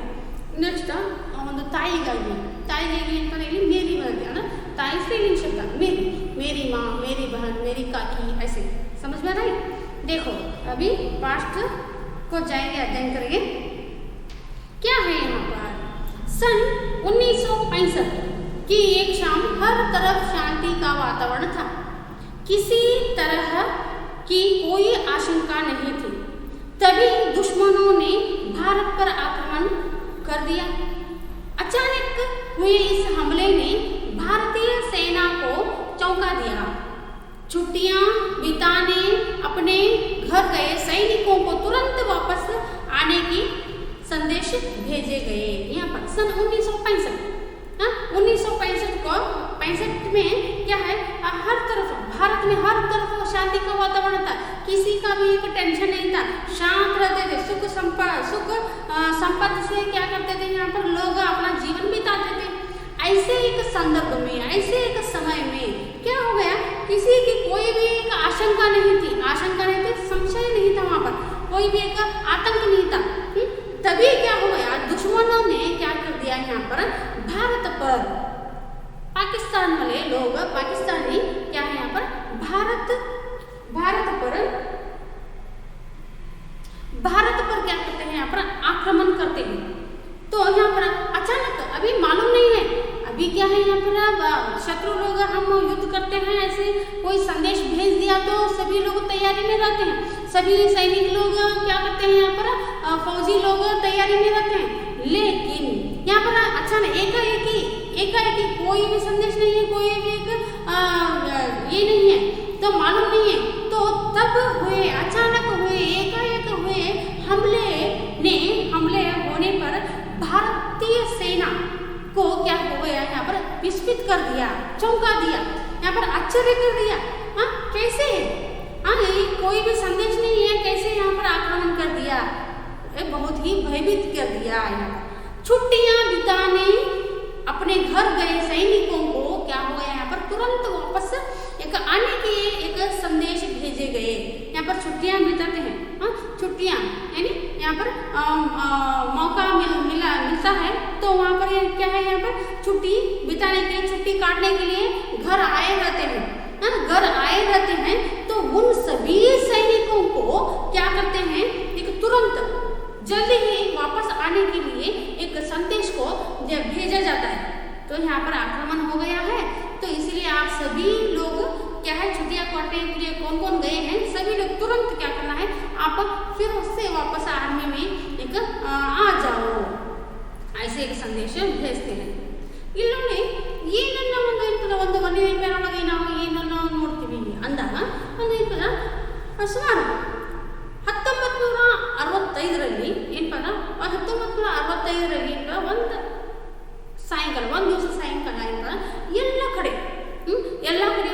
ನೆಕ್ಸ್ಟ್ ಒಂದು ತಾಯಿಗಾಗಿ ಏನಪ್ಪ ಇಲ್ಲಿ ಮೇರಿ ಬರುತ್ತೆ, ಅಂದರೆ ताई स्त्रीलिंग शब्द मेरी माँ, मेरी बहन, मेरी काकी, ऐसे समझ में आ रहा है. देखो अभी पास्ट को जाएंगे, अध्ययन करेंगे. क्या है यहाँ पर, सन 1965 की एक शाम हर तरफ शांति का वातावरण था. किसी तरह की कोई आशंका नहीं थी. तभी दुश्मनों ने भारत पर आक्रमण कर दिया. अचानक हुए इस हमले ने भारतीय सेना को चौंका दिया. छुट्टियां बिताने अपने घर गए सैनिकों को तुरंत वापस आने की संदेश भेजे गए. यहाँ पर सन 1965 में क्या है, हर तरफ भारत में हर तरफ शांति का वातावरण था. किसी का भी एक टेंशन नहीं था, शांत रहते थे. सुख संपत्ति से क्या करते थे, यहाँ पर लोग अपना जीवन बिताते थे. ऐसे एक संदर्भ में, ऐसे एक समय में क्या हो गया कि किसी की कोई भी एक आशंका नहीं थी, संशय नहीं था वहाँ पर, कोई भी एक आतंक नहीं था। तभी क्या हो गया, दुश्मनों ने क्या कर दिया यहाँ पर, भारत पर, पाकिस्तान वाले लोग, पाकिस्तानी क्या है यहाँ पर, भारत पर क्या करते हैं, यहाँ पर आक्रमण करते हैं। तो यहाँ पर अचानक, अभी मालूम नहीं है, अभी क्या है यहाँ पर शत्रु लोग हम युद्ध करते हैं, ऐसे कोई संदेश भेज दिया तो सभी लोग तैयारी में रहते हैं, सभी सैनिक लोग क्या करते हैं, यहाँ पर फौजी लोग तैयारी में रहते हैं। लेकिन यहाँ पर अचानक एकाएक कोई भी संदेश नहीं है, कोई भी एक ये नहीं है, तो मालूम नहीं है, तो तब हुए, अचानक हुए, एकाएक हुए हमले होने पर भारतीय सेना को क्या हो गया, यहाँ पर विस्मित कर दिया, चौंका दिया, यहाँ पर आश्चर्य कर दिया। हाँ, कैसे, हाँ, कोई भी संदेश नहीं है, कैसे यहाँ पर आक्रमण कर दिया, बहुत ही भयभीत कर दिया। छुट्टियां बिताने अपने घर गए सैनिकों को क्या हो गया, यहाँ पर तुरंत वापस एक आने के एक संदेश भेजे गए। यहाँ पर छुट्टियां बिताते हैं, हाँ, छुट्टियां यानी यहाँ पर मौका मिलता है, तो वहाँ पर क्या है, यहाँ पर छुट्टी बिताने के लिए, छुट्टी काटने के लिए घर आए रहते हैं, तो उन सभी सैनिकों को क्या करते हैं, एक तुरंत जल्दी ही वापस आने के लिए एक संदेश को जब भेजा जाता है। तो यहाँ पर आक्रमण हो गया है, तो इसलिए आप सभी लोग क्या है, छुट्टियां काटने के लिए कौन कौन गए हैं, सभी लोग तुरंत क्या करना है, आप फिर उससे वापस आर्मी में एक आ जाओ, ऐसे एक संदेश भेजते हैं। इन्होंने ये ಒಂದು ಮನೆಯೊಳಗೆ ನಾವು ಏನನ್ನು ನೋಡ್ತೀವಿ ಅಂದಾಗ ಸುಮಾರು 1965ರಲ್ಲಿ ಏನಪ್ಪ, 1965ರಲ್ಲಿ ಒಂದು ದಿವಸ ಸಾಯಂಕಾಲ ಎಲ್ಲ ಕಡೆ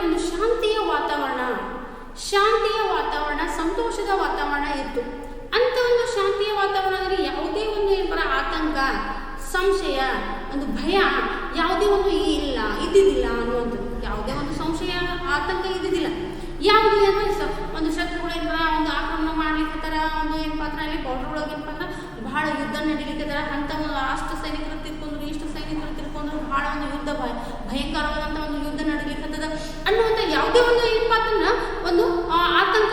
ಒಂದು ಶಾಂತಿಯ ವಾತಾವರಣ, ಸಂತೋಷದ ವಾತಾವರಣ ಇತ್ತು. ಅಂತ ಒಂದು ಶಾಂತಿಯ ವಾತಾವರಣದಲ್ಲಿ ಯಾವುದೇ ಒಂದು ಏನಪ್ಪ ಆತಂಕ, ಸಂಶಯ, ಒಂದು ಭಯ ಯಾವುದೇ ಒಂದು ಇದ್ದಿದ್ದಿಲ್ಲ ಅನ್ನುವಂಥದ್ದು, ಯಾವುದೇ ಒಂದು ಸಂಶಯ, ಆತಂಕ ಇದ್ದಿದ್ದಿಲ್ಲ. ಯಾವುದು ಒಂದು ಶತ್ರುಗಳು ಏನಪ್ಪ ಒಂದು ಆಕ್ರಮಣ ಮಾಡ್ಲಿಕ್ಕೆ ಒಂದು ಏನಪ್ಪ ಅಂದ್ರೆ ಅಲ್ಲಿ ಬಾರ್ಡರ್ ಒಳಗೆ ಏನಪ್ಪ ಅಂದ್ರೆ ಬಹಳ ಯುದ್ಧ ನಡೀಲಿಕ್ಕೆ ಅಂತ ಅಷ್ಟು ಸೈನಿಕರು ತಿರ್ಕೊಂಡ್ರು, ಇಷ್ಟು ಸೈನಿಕರು ತಿರ್ಕೊಂಡ್ರು, ಬಹಳ ಒಂದು ಯುದ್ಧ ಭಯಂಕರವಾದಂಥ ಒಂದು ಯುದ್ಧ ನಡೀಲಿಕ್ಕೆ ಅನ್ನುವಂಥ ಯಾವುದೇ ಒಂದು ಏನಪ್ಪ ಅಂತಂದ್ರೆ ಒಂದು ಆತಂಕ,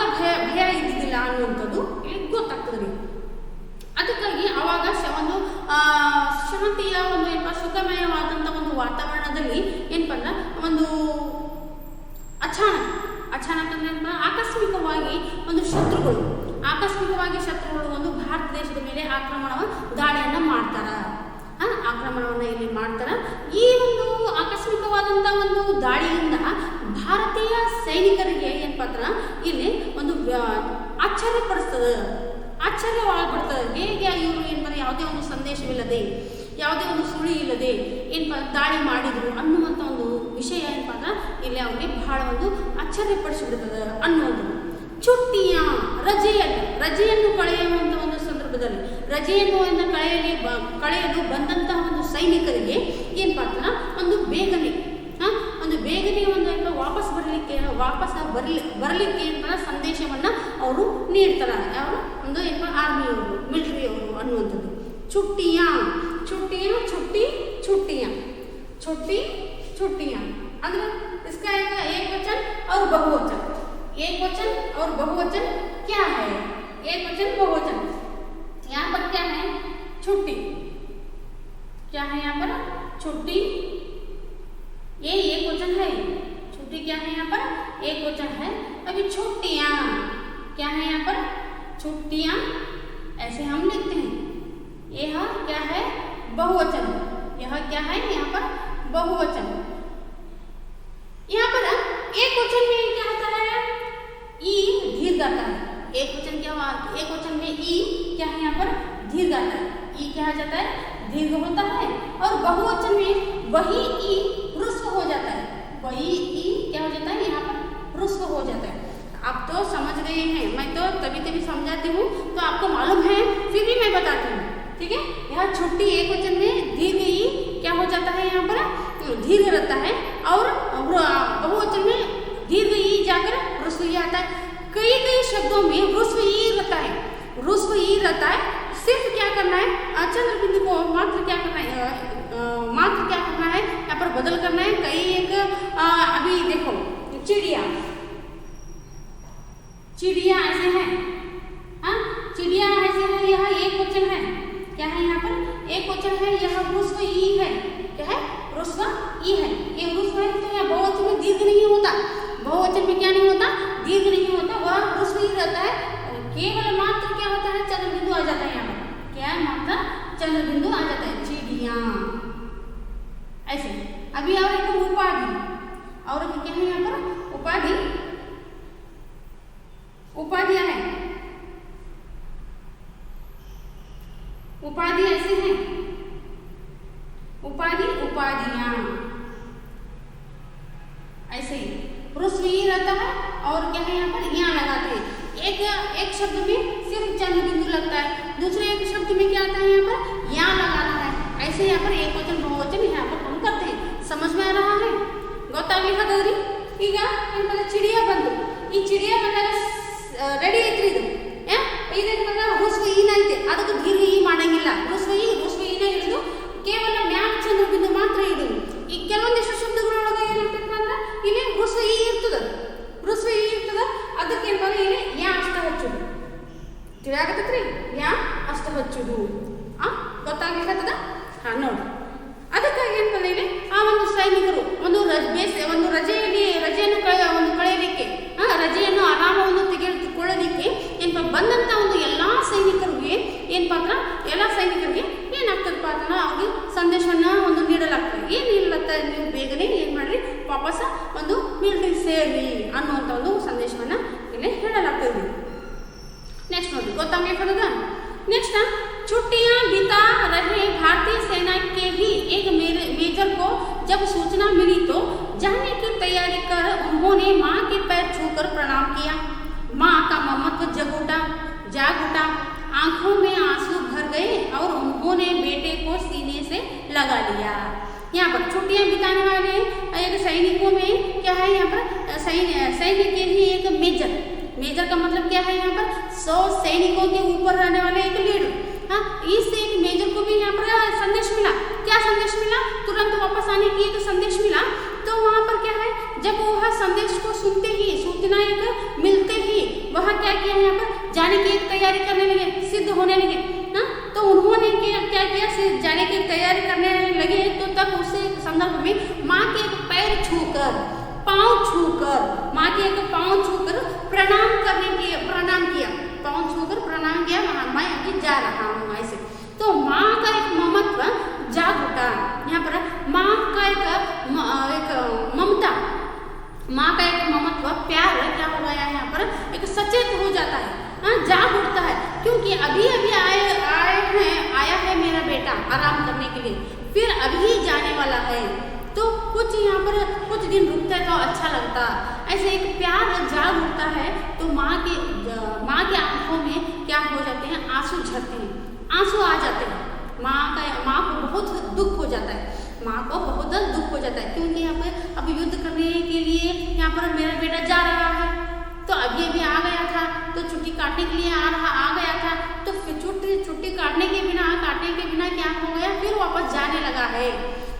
ಭಯ ಇದ್ದಿದ್ದಿಲ್ಲ ಅನ್ನುವಂಥದ್ದು ಇಲ್ಲಿ ಗೊತ್ತಾಗ್ತದೆ. ಅದಕ್ಕಾಗಿ ಅವಾಗ ಒಂದು ಶಾಂತಿಯ ಒಂದು ಏನಪ್ಪ ಸುಖಮಯವಾದಂಥ ಒಂದು ವಾತಾವರಣದಲ್ಲಿ ಏನಪ್ಪ ಅಂದ್ರೆ ಒಂದು ಅಚಾನಕ್ ಅಂದ್ರೆ ಏನಪ್ಪ ಆಕಸ್ಮಿಕವಾಗಿ ಶತ್ರುಗಳು ಒಂದು ಭಾರತ ದೇಶದ ಮೇಲೆ ದಾಳಿಯನ್ನು ಆಕ್ರಮಣವನ್ನು ಇಲ್ಲಿ ಮಾಡ್ತಾರ. ಈ ಒಂದು ಆಕಸ್ಮಿಕವಾದಂಥ ಒಂದು ದಾಳಿಯಿಂದ ಭಾರತೀಯ ಸೈನಿಕರಿಗೆ ಏನಪ್ಪ ಅಂದ್ರೆ ಇಲ್ಲಿ ಒಂದು ಆಶ್ಚರ್ಯವಾಗ್ಬಿಡ್ತದೆ. ಹೇಗೆ ಇವರು ಏನಪ್ಪ ಯಾವುದೇ ಒಂದು ಸಂದೇಶವಿಲ್ಲದೆ, ಯಾವುದೇ ಒಂದು ಸುಳಿ ಇಲ್ಲದೆ ಏನಪ್ಪ ದಾಳಿ ಮಾಡಿದ್ರು ಅನ್ನುವಂಥ ಒಂದು ವಿಷಯ ಏನಪ್ಪ ಅಂದ್ರೆ ಇಲ್ಲಿ ಅವ್ರಿಗೆ ಬಹಳ ಒಂದು ಆಶ್ಚರ್ಯಪಡಿಸಿಬಿಡ್ತದೆ ಅನ್ನುವಂಥದ್ದು. ರಜೆಯನ್ನು ಕಳೆಯುವಂಥ ಒಂದು ಸಂದರ್ಭದಲ್ಲಿ ರಜೆಯನ್ನು ಕಳೆಯಲು ಬಂದಂತಹ ಒಂದು ಸೈನಿಕರಿಗೆ ಏನಪ್ಪ ಅಂದ್ರೆ ಒಂದು ಬೇಗನೆ ಒಂದು ಏನಪ್ಪ ವಾಪಸ್ ಬರಲಿಕ್ಕೆ ಏನಪ್ಪ ಸಂದೇಶವನ್ನು ಅವರು ನೀಡ್ತಾರೆ. ಅವರು ಒಂದು ಏನಪ್ಪ ಆರ್ಮಿಯವರು, ಮಿಲಿಟರಿಯವರು ಅನ್ನುವಂಥದ್ದು. छुट्टियाँ ಅಂದ್ರೆ इसका एक वचन और बहुवचन क्या है? एक वचन बहुवचन, यहाँ पर क्या है, छुट्टी, क्या है यहाँ पर, छुट्टी, ये एक वचन है, छुट्टी क्या है यहाँ पर, एक वचन है. अभी छुट्टियाँ क्या है यहाँ पर, छुट्टियाँ ऐसे हम लिखते हैं. यह क्या है, बहुवचन, यह क्या है यहाँ पर, बहुवचन. यहाँ पर एक वचन में क्या होता है, ई दीर्घ आता है. एक वचन में ई क्या है यहाँ पर, दीर्घ आता है. ई क्या हो जाता है, दीर्घ होता है. और बहुवचन में वही ई ह्रस्व हो जाता है. वही ई क्या हो जाता है, यहाँ पर ह्रस्व हो जाता है. आप तो समझ गए हैं, मैं तो तभी समझाती हूँ, तो आपको मालूम है, फिर भी मैं बताती हूँ, ठीक है. यहाँ छुट्टी एक वचन में दीर्घ ई क्या हो जाता है, यहाँ पर दीर्घ रहता है. और बहुवचन में दीर्घ ई जाकर ह्रस्व ई आता है। कई कई शब्दों में ह्रस्व ई रहता है, ह्रस्व ई रहता है। सिर्फ क्या करना है, चंद्र बिंदु को मात्र क्या करना है, मात्र क्या करना है, यहाँ पर बदल करना है। कई एक अभी देखो चिड़िया, चिड़िया ऐसे है, हाँ चिड़िया ऐसे है, यह एक वचन है, क्या है यहाँ पर एक वचन है, यह ह्रस्व ई है, क्या है ह्रस्व ई है, ये ह्रस्व है। तो यहाँ बहुवचन में दीर्घ नहीं होता, बहुवचन में क्या नहीं होता, दीर्घ नहीं होता, वह ह्रस्व ई रहता है। केवल मात्र क्या होता है, चंद्र बिंदु आ जाता है, यहाँ पर क्या है मात्र चंद्र बिंदु आ जाता है, चिड़िया ऐसे। अभी और एक उपाधि, और क्या है यहाँ पर उपाधि, उपाधियां है, उपाधि ऐसे हैं, उपाधि उपाधियां ऐसे ही ह्रस्व ई रहता है। और क्या है यहाँ पर यहाँ लगाते हैं, एक शब्द में सिर्फ चंद्र बिंदु लगता है, दूसरे एक शब्द में क्या आता है यहाँ पर यहाँ लगाना है। ऐसे यहाँ पर एक वचन बहुवचन यहाँ पर हम करते हैं। समझ में आ रहा है गौतमी खदरी ಈಗ ಏನಂದ್ರೆ ಚಿಡಿಯ ಬಂತು, ಈ ಚಿಡಿಯ ಬಂದಾಗ ರೆಡಿ ಐತ್ರಿ ಇದು ಇದನ್ನ ह्रस्व ई ಐತೆ, ಅದಕ್ಕೆ ದೀರ್ಘ ಈ ಮಾಡಂಗಿಲ್ಲ, ह्रस्व ई ನ ಹಿಡಿದು ಕೇವಲ ಮ್ಯಾಕ್ ಚಂದ್ರ ಬಿಂದು ಮಾತ್ರ ಇಡುದು। ಈ ಕೆಲವೊಂದಿಷ್ಟು ಶಬ್ದಗಳೊಳಗೆ ಏನಾಗ್ತೈತೆ ಅಂದ್ರೆ ಇಲ್ಲಿ ह्रस्व ई ಇರ್ತದೆ, ह्रस्व ई ಇರ್ತದೆ, ಅದಕ್ಕೆ ಏನ್ ಮಾಡಿ ಇಲ್ಲಿ ಯಾ ಅಷ್ಟ ಹಚ್ಚುದು, ತಿಳಿಯಾಗತ್ತೈತ್ರಿ ಯಾ ಅಷ್ಟ ಹಚ್ಚುದು, ಗೊತ್ತಾಗ್ಲಿಕ್ಕತ್ತದ ಹಾ ನೋಡಿ। ಅದಕ್ಕಾಗಿ ಏನ್ ಬಂದ ಇಲ್ಲಿ ಆ ಒಂದು ಸೈನಿಕರು ಒಂದು ರಜೆಯನ್ನು ಕಳೆಯಲಿಕ್ಕೆ, ರಜೆಯನ್ನು ಆರಾಮವನ್ನು ತೆಗೆದುಕೊಳ್ಳಲಿಕ್ಕೆ ಏನಪ್ಪ ಬಂದಂತ ಒಂದು ಎಲ್ಲಾ ಸೈನಿಕರಿಗೆ ಏನಪ್ಪ ಅಂದ್ರೆ ಎಲ್ಲಾ ಸೈನಿಕರಿಗೆ ಏನಾಗ್ತದಪ್ಪ ಅಂದ್ರೆ ಅವ್ರಿಗೆ ಸಂದೇಶವನ್ನ ಒಂದು ನೀಡಲಾಗ್ತದೆ। ಏನು ನೀಡಲಾಗ್ತದೆ, ನೀವು ಬೇಗನೆ ಏನ್ ಮಾಡ್ರಿ ವಾಪಸ್ ಒಂದು ಮಿಲಿಟರಿ ಸೇರಿ ಅನ್ನುವಂಥ ಒಂದು ಸಂದೇಶವನ್ನ ಇಲ್ಲಿ ಹೇಳಲಾಗ್ತದೆ। नेक्स्ट नोटिस गौतम ये नेक्स्ट छुट्टियां बिता रहे भारतीय सेना के ही एक मेजर को जब सूचना मिली तो जाने की तैयारी कर उन्होंने मां के पैर छूकर प्रणाम किया। मां का ममत्व जाग उठा, आंखों में आंसू भर गए और उन्होंने बेटे को सीने से लगा लिया। यहाँ पर छुट्टियां बिताने वाले एक सैनिकों में क्या है, यहाँ पर सैन्य के ही एक मेजर का मतलब क्या है, यहाँ पर 100 सैनिकों के ऊपर रहने वाले एक लीडर, हाँ इस एक मेजर को भी यहाँ पर संदेश मिला। क्या संदेश मिला, तुरंत वापस आने की एक संदेश मिला। तो वहाँ पर क्या है, जब वह संदेश को सुनते ही, सूचना एक मिलते ही वह क्या किया, यहाँ पर जाने की एक तैयारी करने लगे, सिद्ध होने लगे। हाँ तो उन्होंने क्या किया, जाने की तैयारी करने लगे। तो तब उस संदर्भ में माँ के एक पैर छूकर, पाँव छूकर, माँ के एक पाँव छूकर प्रणाम किया, पाँव छूकर प्रणाम किया, मैं अभी जा रहा हूँ ऐसे। तो माँ का एक ममत्व जाग उठा, यहाँ पर माँ का एक ममता, माँ का एक ममत्व प्यार क्या हो गया, यहाँ पर एक सचेत हो जाता है, हाँ जाग उठता है, क्योंकि अभी आया है मेरा बेटा आराम करने के लिए, फिर अभी जाने वाला है। तो कुछ यहाँ पर कुछ दिन रुकता है तो अच्छा लगता, ऐसे एक प्यार जाग उठता है। तो माँ के आंखों में क्या हो जाते हैं, आंसू झरते हैं, आंसू आ जाते हैं। माँ को बहुत दुख हो जाता है, माँ को बहुत दुख हो जाता है, क्योंकि यहाँ पर अब युद्ध करने के लिए यहाँ पर मेरा बेटा जा रहा है। तो अभी आ गया था, तो छुट्टी काटने के लिए आ गया था, तो फिर छुट्टी काटने के बिना क्या हो गया, फिर वापस जाने लगा है।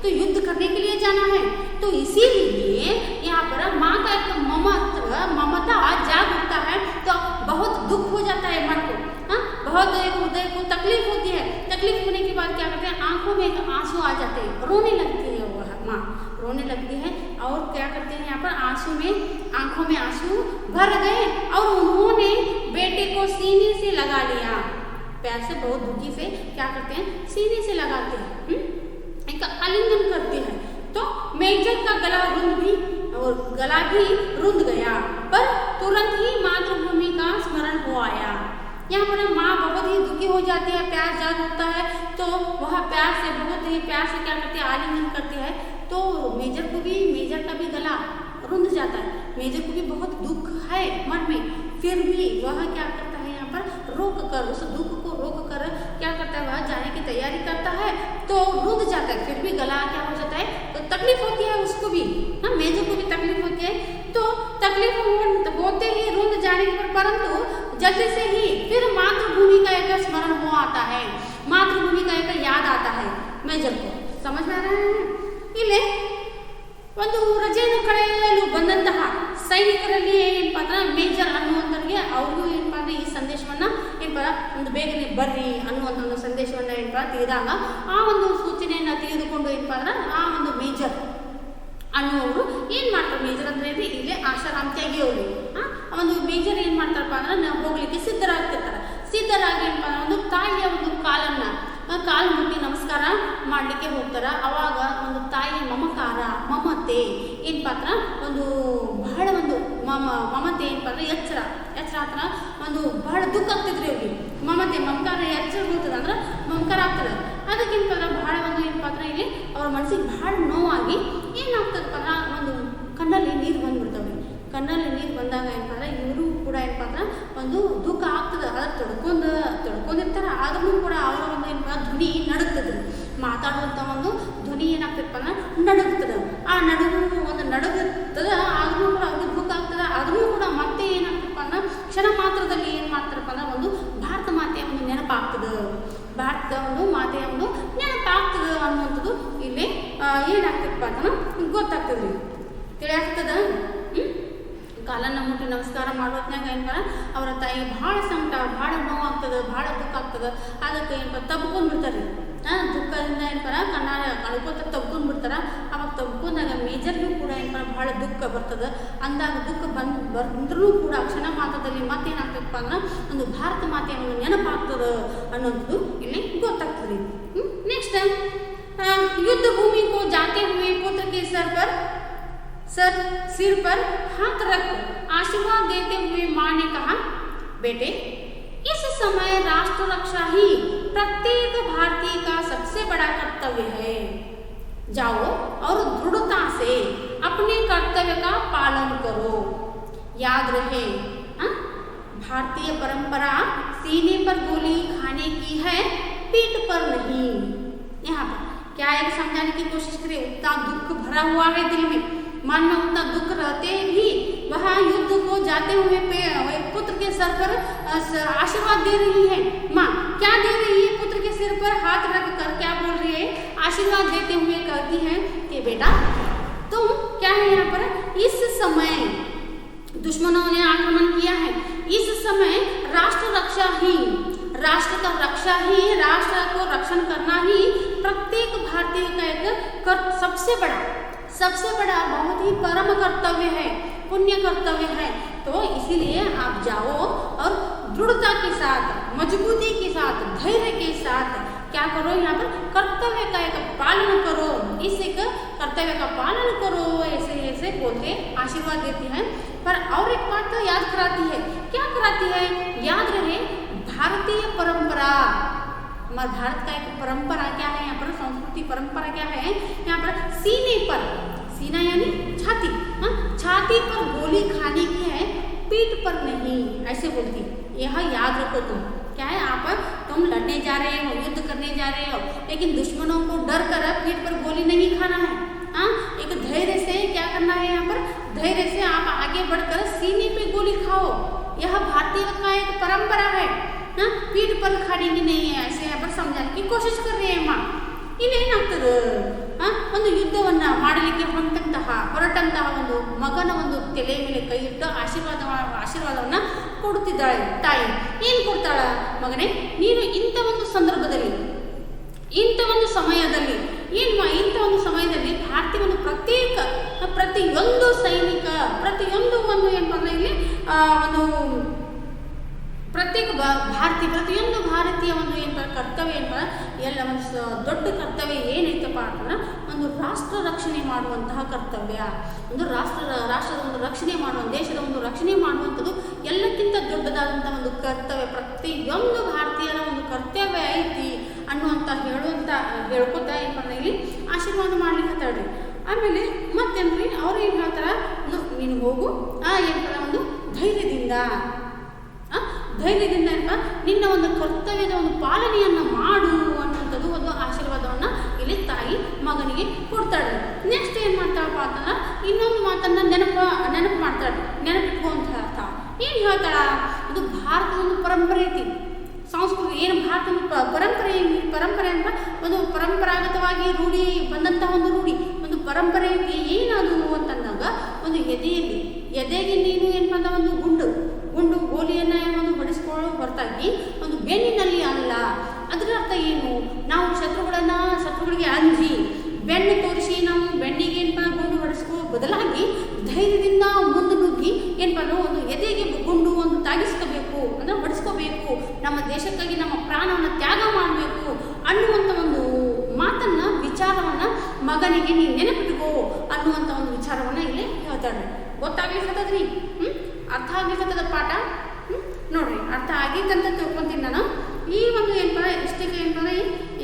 तो युद्ध करने के लिए जाना है, तो इसीलिए यहाँ पर माँ का एक ममता जाग उठता है। तो बहुत दुख हो जाता है मन को, हाँ बहुत हृदय को तकलीफ होती है। तकलीफ होने के बाद क्या करते हैं, आंखों में आंसू आ जाते हैं, रोने लगती है वह माँ, रोने लगती है। और क्या करते हैं, यहाँ पर आंखों में आंसू भर गए और उन्होंने बेटे को सीने से लगा लिया। प्यार से बहुत दुखी से क्या करते हैं, सीने से लगाते हैं, एक आलिंगन करते हैं। तो मेजर का गला भी रुंध गया, पर तुरंत ही मातृभूमि का स्मरण हो आया। यहाँ पर माँ बहुत ही दुखी हो जाती है, प्यार जाग उठता है, तो वह बहुत ही प्यार से क्या करती है, आलिंगन करती है। तो मेजर का भी गला रुंध जाता है, मेजर को भी बहुत दुख है मन में, फिर भी वह क्या करता है, यहाँ पर उस दुख को रोक कर क्या करता है, वह जाने की तैयारी करता है। तो रुंध जाता है, फिर भी गला क्या हो जाता है, तो तकलीफ होती है उसको भी, हाँ मेजर को भी तकलीफ होती है। तो तकलीफ होते ही रुंध जाने पर परंतु जल्दी से ही फिर मातृभूमि का एक स्मरण हो आता है, मातृभूमि का एक याद आता है ಮೇಜರ್ को समझ में आ रहा है। ಇಲ್ಲಿ ಒಂದು ರಜೆಯನ್ನು ಕಳೆಯಲು ಬಂದಂತಹ ಸೈನಿಕರಲ್ಲಿ ಏನಪ್ಪ ಅಂದ್ರೆ ಮೇಜರ್ ಅನ್ನುವಂಥವ್ರಿಗೆ ಅವ್ರಿಗೂ ಏನಪ್ಪ ಅಂದ್ರೆ ಈ ಸಂದೇಶವನ್ನು ಏನಪ್ಪ ಒಂದು ಬೇಗನೆ ಬರ್ರಿ ಅನ್ನುವಂಥ ಒಂದು ಸಂದೇಶವನ್ನು ಏನಪ್ಪ ತಿಳಿದಾಗ ಆ ಒಂದು ಸೂಚನೆಯನ್ನು ತಿಳಿದುಕೊಂಡು ಏನಪ್ಪ ಅಂದ್ರೆ ಆ ಒಂದು ಮೇಜರ್ ಅನ್ನುವರು ಏನು ಮಾಡ್ತಾರೆ, ಮೇಜರ್ ಅಂದರೆ ಇಲ್ಲೇ ಆಶಾರಾಮ್ ತ್ಯಾಗಿ ಅವರು ಒಂದು ಮೇಜರ್ ಏನು ಮಾಡ್ತಾರಪ್ಪ ಅಂದ್ರೆ ನಾವು ಹೋಗ್ಲಿಕ್ಕೆ ಸಿದ್ಧರಾಗ್ತಿರ್ತಾರೆ, ಸಿದ್ಧರಾಗಿ ಏನಪ್ಪ ಅಂದ್ರೆ ಒಂದು ತಾಯಿಯ ಒಂದು ಕಾಲು ಮುಟ್ಟಿ ನಮಸ್ಕಾರ ಮಾಡಲಿಕ್ಕೆ ಹೋಗ್ತಾರೆ। ಅವಾಗ ಒಂದು ತಾಯಿಯ ಮಮಕಾರ ಮಮತೆ ಏನಪ್ಪ ಅಂದ್ರೆ ಒಂದು ಬಹಳ ಒಂದು ಮಮತೆ ಏನಪ್ಪ ಅಂದ್ರೆ ಎಚ್ಚರ ಹತ್ರ ಒಂದು ಬಹಳ ದುಃಖ ಆಗ್ತಿದ್ರಿ ಅವ್ರಿಗೆ, ಮಮತೆ ಮಮಕಾರ ಎಚ್ಚರ ಹೋಗ್ತದೆ ಅಂದ್ರೆ ಮಮಕಾರ ಆಗ್ತದೆ, ಅದಕ್ಕೇನಪ್ಪ ಅಂದ್ರೆ ಬಹಳ ಒಂದು ಏನಪ್ಪ ಅಂದ್ರೆ ಇಲ್ಲಿ ಅವ್ರ ಮನಸ್ಸಿಗೆ ಬಹಳ ನೋವಾಗಿ ಏನಾಗ್ತದಪ್ಪ ಅಂದ್ರೆ ಒಂದು ಕಣ್ಣಲ್ಲಿ ನೀರು ಬಂದ್ಬಿಡ್ತಾವೆ, ಕಣ್ಣಲ್ಲಿ ನೀರು ಬಂದಾಗ ಏನಪ್ಪ ಅಂದ್ರೆ ಇವರು ಕೂಡ ಏನಪ್ಪ ಅಂದ್ರೆ ಒಂದು ದುಃಖ ಆಗ್ತದೆ, ಅದ್ರ ತಡ್ಕೊಂಡಿರ್ತಾರೆ, ಆದ್ರೂ ಕೂಡ ಅವರ ಒಂದು ಏನಪ್ಪ ಧ್ವನಿ ನಡುಗ್ತದ್ರಿ, ಮಾತಾಡುವಂಥ ಒಂದು ಧ್ವನಿ ಏನಾಗ್ತದಪ್ಪ ಅಂದ್ರೆ ನಡುಗ್ತದೆ, ಆ ನಡುಗುತ್ತದೆ, ಆದ್ರೂ ಕೂಡ ಅವ್ರಿಗೆ ದುಃಖ ಆಗ್ತದೆ, ಆದ್ರೂ ಕೂಡ ಮತ್ತೆ ಏನಾಗ್ತದಪ್ಪ ಅಂದ್ರೆ ಕ್ಷಣ ಮಾತ್ರದಲ್ಲಿ ಏನು ಮಾಡ್ತಾರಪ್ಪ ಅಂದ್ರೆ ಒಂದು ಭಾರತ ಮಾತೆಯ ಒಂದು ನೆನಪಾಗ್ತದೆ, ಭಾರತದ ಒಂದು ಮಾತೆಯ ಒಂದು ನೆನಪಾಗ್ತದೆ ಅನ್ನುವಂಥದ್ದು ಇಲ್ಲಿ ಏನಾಗ್ತದಪ್ಪ ಅಂದ್ರೆ ಗೊತ್ತಾಗ್ತದ್ರಿ, ತಿಳಿಯಾಗ್ತದ। ಕಾಲನ್ನು ಮುಟ್ಟಿ ನಮಸ್ಕಾರ ಮಾಡೋದ್ನಾಗ ಏನಪ್ಪ ಅವರ ತಾಯಿಗೆ ಭಾಳ ಸಂಕಟ, ಭಾಳ ನೋವಾಗ್ತದೆ, ಭಾಳ ದುಃಖ ಆಗ್ತದೆ, ಅದಕ್ಕೆ ಏನಪ್ಪ ತಬ್ಕೊಂಡ್ಬಿಡ್ತಾರೆ, ದುಃಖದಿಂದ ಏನಪ್ಪ ಕಣ್ಣಾರ ಕಳ್ಕೊತ ತಬ್ಕೊಂಡ್ಬಿಡ್ತಾರೆ, ಅವಾಗ ತಬ್ಕೊಂಡಾಗ ಮೇಜರ್ಗೂ ಕೂಡ ಏನಪ್ಪ ಭಾಳ ದುಃಖ ಬರ್ತದೆ, ಅಂದಾಗ ದುಃಖ ಬಂದ್ರೂ ಕೂಡ ಕ್ಷಣ ಮಾತ್ರದಲ್ಲಿ ಮತ್ತೇನಾಗ್ತದಪ್ಪ ಅಂದ್ರೆ ಒಂದು ಭಾರತ ಮಾತೆಯ ಒಂದು ನೆನಪಾಗ್ತದೆ ಅನ್ನೋದು ಇಲ್ಲಿ ಗೊತ್ತಾಗ್ತದೆ। ನೆಕ್ಸ್ಟ್ युद्ध भूमि को जाते हुए पुत्र के सिर पर हाथ रख आशीर्वाद देते हुए माँ ने कहा, बेटे इस समय राष्ट्र रक्षा ही प्रत्येक भारतीय का सबसे बड़ा कर्तव्य है, जाओ और दृढ़ता से अपने कर्तव्य का पालन करो, याद रहे भारतीय परंपरा सीने पर गोली खाने की है, पीठ पर नहीं। यहाँ पर क्या एक समझाने की कोशिश करें, उतना दुख भरा हुआ है दिल में, मन में उतना दुख रहते भी वह युद्ध को जाते हुए पुत्र के सर पर आशीर्वाद दे रही है। माँ क्या दे रही है, पुत्र के सिर पर हाथ रख कर क्या बोल रही है, आशीर्वाद देते हुए कहती है कि बेटा तुम क्या है यहाँ पर, इस समय दुश्मनों ने आक्रमण किया है, इस समय राष्ट्र रक्षा ही, राष्ट्र का रक्षा ही, राष्ट्र को रक्षण करना ही प्रत्येक भारतीय का एक सबसे बड़ा बहुत ही परम कर्तव्य है, पुण्य कर्तव्य है। तो इसीलिए आप जाओ और दृढ़ता के साथ, मजबूती के साथ, धैर्य के साथ क्या करो, यहाँ पर कर्तव्य का एक पालन करो, इस एक कर्तव्य का पालन करो, ऐसे बोलते आशीर्वाद देती है। पर और एक बात तो याद कराती है, क्या कराती है, याद रहे भारतीय परंपरा, हमारे भारत का एक परंपरा क्या है, यहाँ पर संस्कृति परंपरा क्या है, यहाँ पर सीने पर, सीना यानी छाती, छाती पर गोली खाने की है, पीठ पर नहीं, ऐसे बोलती, यह याद रखो तुम, क्या है आप तुम लड़ने जा रहे हो, युद्ध करने जा रहे हो, लेकिन दुश्मनों को डर कर पीठ पर गोली नहीं खाना है, एक धैर्य से क्या करना है, यहाँ पर धैर्य से आप आगे बढ़कर सीने पे गोली खाओ, यह भारतीय का एक परंपरा है, पीठ पर खानेगी नहीं है, ऐसे यहाँ पर समझाने की कोशिश कर रही है माँ। ಇಲ್ಲೇನಾಗ್ತದೆ, ಒಂದು ಯುದ್ಧವನ್ನು ಮಾಡಲಿಕ್ಕೆ ಹೊರಟಂತಹ ಒಂದು ಮಗನ ಒಂದು ತಲೆ ಮೇಲೆ ಕೈ ಇಟ್ಟು ಆಶೀರ್ವಾದವನ್ನು ಕೊಡುತ್ತಿದ್ದಾಳೆ ತಾಯಿ, ಏನು ಕೊಡ್ತಾಳ, ಮಗನೇ ನೀನು ಇಂಥ ಒಂದು ಸಂದರ್ಭದಲ್ಲಿ, ಇಂಥ ಒಂದು ಸಮಯದಲ್ಲಿ ಭಾರತೀಯ ಒಂದು ಪ್ರತಿಯೊಂದು ಸೈನಿಕ, ಪ್ರತಿಯೊಂದು ಒಂದು ಏನಪ್ಪ ಅಂದರೆ ಇಲ್ಲಿ ಒಂದು ಪ್ರತಿಯೊಂದು ಭಾರತೀಯ ಒಂದು ಏನಪ್ಪ ಕರ್ತವ್ಯ ಏನಪ್ಪ, ಎಲ್ಲ ಒಂದು ದೊಡ್ಡ ಕರ್ತವ್ಯ ಏನೈತಪ್ಪ ಅಂತಂದ್ರೆ ಒಂದು ರಾಷ್ಟ್ರ ರಕ್ಷಣೆ ಮಾಡುವಂತಹ ಕರ್ತವ್ಯ, ಒಂದು ರಾಷ್ಟ್ರದ ಒಂದು ರಕ್ಷಣೆ ದೇಶದ ಒಂದು ರಕ್ಷಣೆ ಮಾಡುವಂಥದ್ದು ಎಲ್ಲಕ್ಕಿಂತ ದೊಡ್ಡದಾದಂಥ ಒಂದು ಕರ್ತವ್ಯ, ಪ್ರತಿಯೊಂದು ಭಾರತೀಯರ ಒಂದು ಕರ್ತವ್ಯ ಐತಿ ಅನ್ನುವಂಥ ಹೇಳ್ಕೊತಾ ಏನಪ್ಪ ಇಲ್ಲಿ ಆಶೀರ್ವಾದ ಮಾಡ್ಲಿಕ್ಕೆ ಹತ್ತಾಳ್ರಿ। ಆಮೇಲೆ ಮತ್ತೇನ್ರಿ ಅವ್ರು ಏನು ಹೇಳ್ತಾರ, ನೀನು ಹೋಗು ಏನಪ್ಪ ಒಂದು ಧೈರ್ಯದಿಂದ ಏನಪ್ಪ ನಿನ್ನ ಒಂದು ಕರ್ತವ್ಯದ ಒಂದು ಪಾಲನೆಯನ್ನು ಮಾಡು ಅನ್ನುವಂಥದ್ದು ಒಂದು ಆಶೀರ್ವಾದವನ್ನು ಇಲ್ಲಿ ತಾಯಿ ಮಗನಿಗೆ ಅವರಿಗೆ ಕೊಡ್ತಾಳೆ. ನೆಕ್ಸ್ಟ್ ಏನು ಮಾಡ್ತಾಳಪ್ಪ ಅಂತಂದ್ರೆ ಇನ್ನೊಂದು ಮಾತನ್ನು ನೆನಪು ಮಾಡ್ತಾಳೆ, ನೆನಪಿಟ್ಕೊ ಅಂತ ಹೇಳ್ತಾಳೆ. ಏನು ಹೇಳ್ತಾಳ? ಅದು ಭಾರತದ ಒಂದು ಪರಂಪರೆ ಐತಿ, ಸಂಸ್ಕೃತಿ ಏನು ಭಾರತದ ಪರಂಪರೆ ಅಂತ ಒಂದು ಪರಂಪರಾಗತವಾಗಿ ರೂಢಿ ಬಂದಂತಹ ಒಂದು ರೂಢಿ, ಒಂದು ಪರಂಪರೆ ಏನದು ಅಂತಂದಾಗ ಒಂದು ಎದೆಗೆ ನೀನು ಏನಪ್ಪ ಅಂದ್ರೆ ಒಂದು ಗುಂಡು ಗೋಲಿಯನ್ನು ಒಂದು ಹೊಡೆಸ್ಕೊಳ್ಳೋ ಹೊರತಾಗಿ ಒಂದು ಬೆನ್ನಿನಲ್ಲಿ ಅಲ್ಲ. ಅದರ ಅರ್ಥ ಏನು? ನಾವು ಶತ್ರುಗಳಿಗೆ ಅಂಜಿ ಬೆನ್ನು ತೋರಿಸಿ ನಾವು ಬೆನ್ನಿಗೆ ಏನಪ್ಪ ಗುಂಡು ಹೊಡೆಸ್ಕೋ ಬದಲಾಗಿ ಧೈರ್ಯದಿಂದ ಮುಂದೆ ನುಗ್ಗಿ ಏನಪ್ಪ ಒಂದು ಎದೆಗೆ ಗುಂಡು ಒಂದು ತಾಗಿಸ್ಕೋಬೇಕು ಅಂದರೆ ಹೊಡೆಸ್ಕೋಬೇಕು, ನಮ್ಮ ದೇಶಕ್ಕಾಗಿ ನಮ್ಮ ಪ್ರಾಣವನ್ನು ತ್ಯಾಗ ಮಾಡಬೇಕು ಅನ್ನುವಂಥ ಒಂದು ಮಾತನ್ನು ವಿಚಾರವನ್ನು ಮಗನಿಗೆ ನೀನು ನೆನಪಿಟ್ಕೋ ಅನ್ನುವಂಥ ಒಂದು ವಿಚಾರವನ್ನು ಇಲ್ಲಿ ಹೇಳ್ತಾಳೆ. ಗೊತ್ತಾಗ್ಲಿಕ್ಕತ್ತದ್ರಿ? ಅರ್ಥ ಆಗ್ಲಿಕ್ಕತ್ತದ ಪಾಠ? ನೋಡ್ರಿ, ಅರ್ಥ ಆಗಿತ್ತಂತ ತಿಳ್ಕೊತೀನಿ ನಾನು. ಈ ಒಂದು ಏನಪ್ಪ ಇಷ್ಟಕ್ಕೆ ಏನಪ್ಪ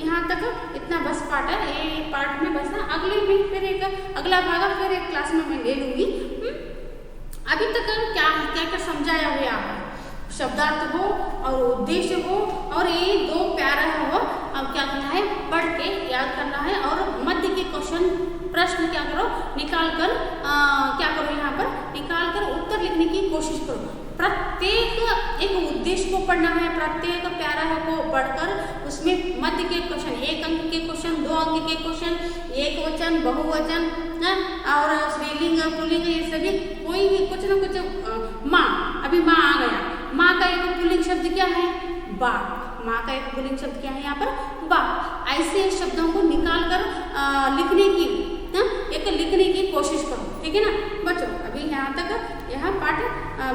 यहाँ तक इतना बस पाठ है, ये पार्ट में बस है। फिर एक अगला भाग फिर एक क्लास में मैं ले लूँगी। अभी तक क्या क्या समझाया हुआ है, शब्दार्थ हो और उद्देश्य हो और ये दो प्यारा हो, अब क्या करना है पढ़ के याद करना है और मध्य के क्वेश्चन प्रश्न क्या करो निकाल कर यहाँ पर निकाल कर उत्तर लिखने की कोशिश करो। प्रत्येक एक उद्देश्य को पढ़ना है, प्रत्येक प्यारा को पढ़कर उसमें मध्य के क्वेश्चन, 1 अंक के क्वेश्चन, 2 अंक के क्वेश्चन, एक वचन बहुवचन और स्त्रीलिंग पुल्लिंग, ये सभी कोई भी कुछ न कुछ। माँ, अभी माँ आ गया, माँ का एक पुल्लिंग शब्द क्या है? बा। माँ का एक पुल्लिंग शब्द क्या है यहाँ पर? बा। ऐसे शब्दों को निकाल कर लिखने की कोशिश करो, ठीक है ना बच्चों? अभी यहाँ तक पाठ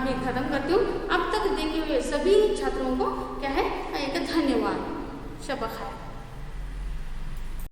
भी खत्म करती हूँ। अब तक देखे हुए सभी छात्रों को क्या है एक धन्यवाद। शब खैर।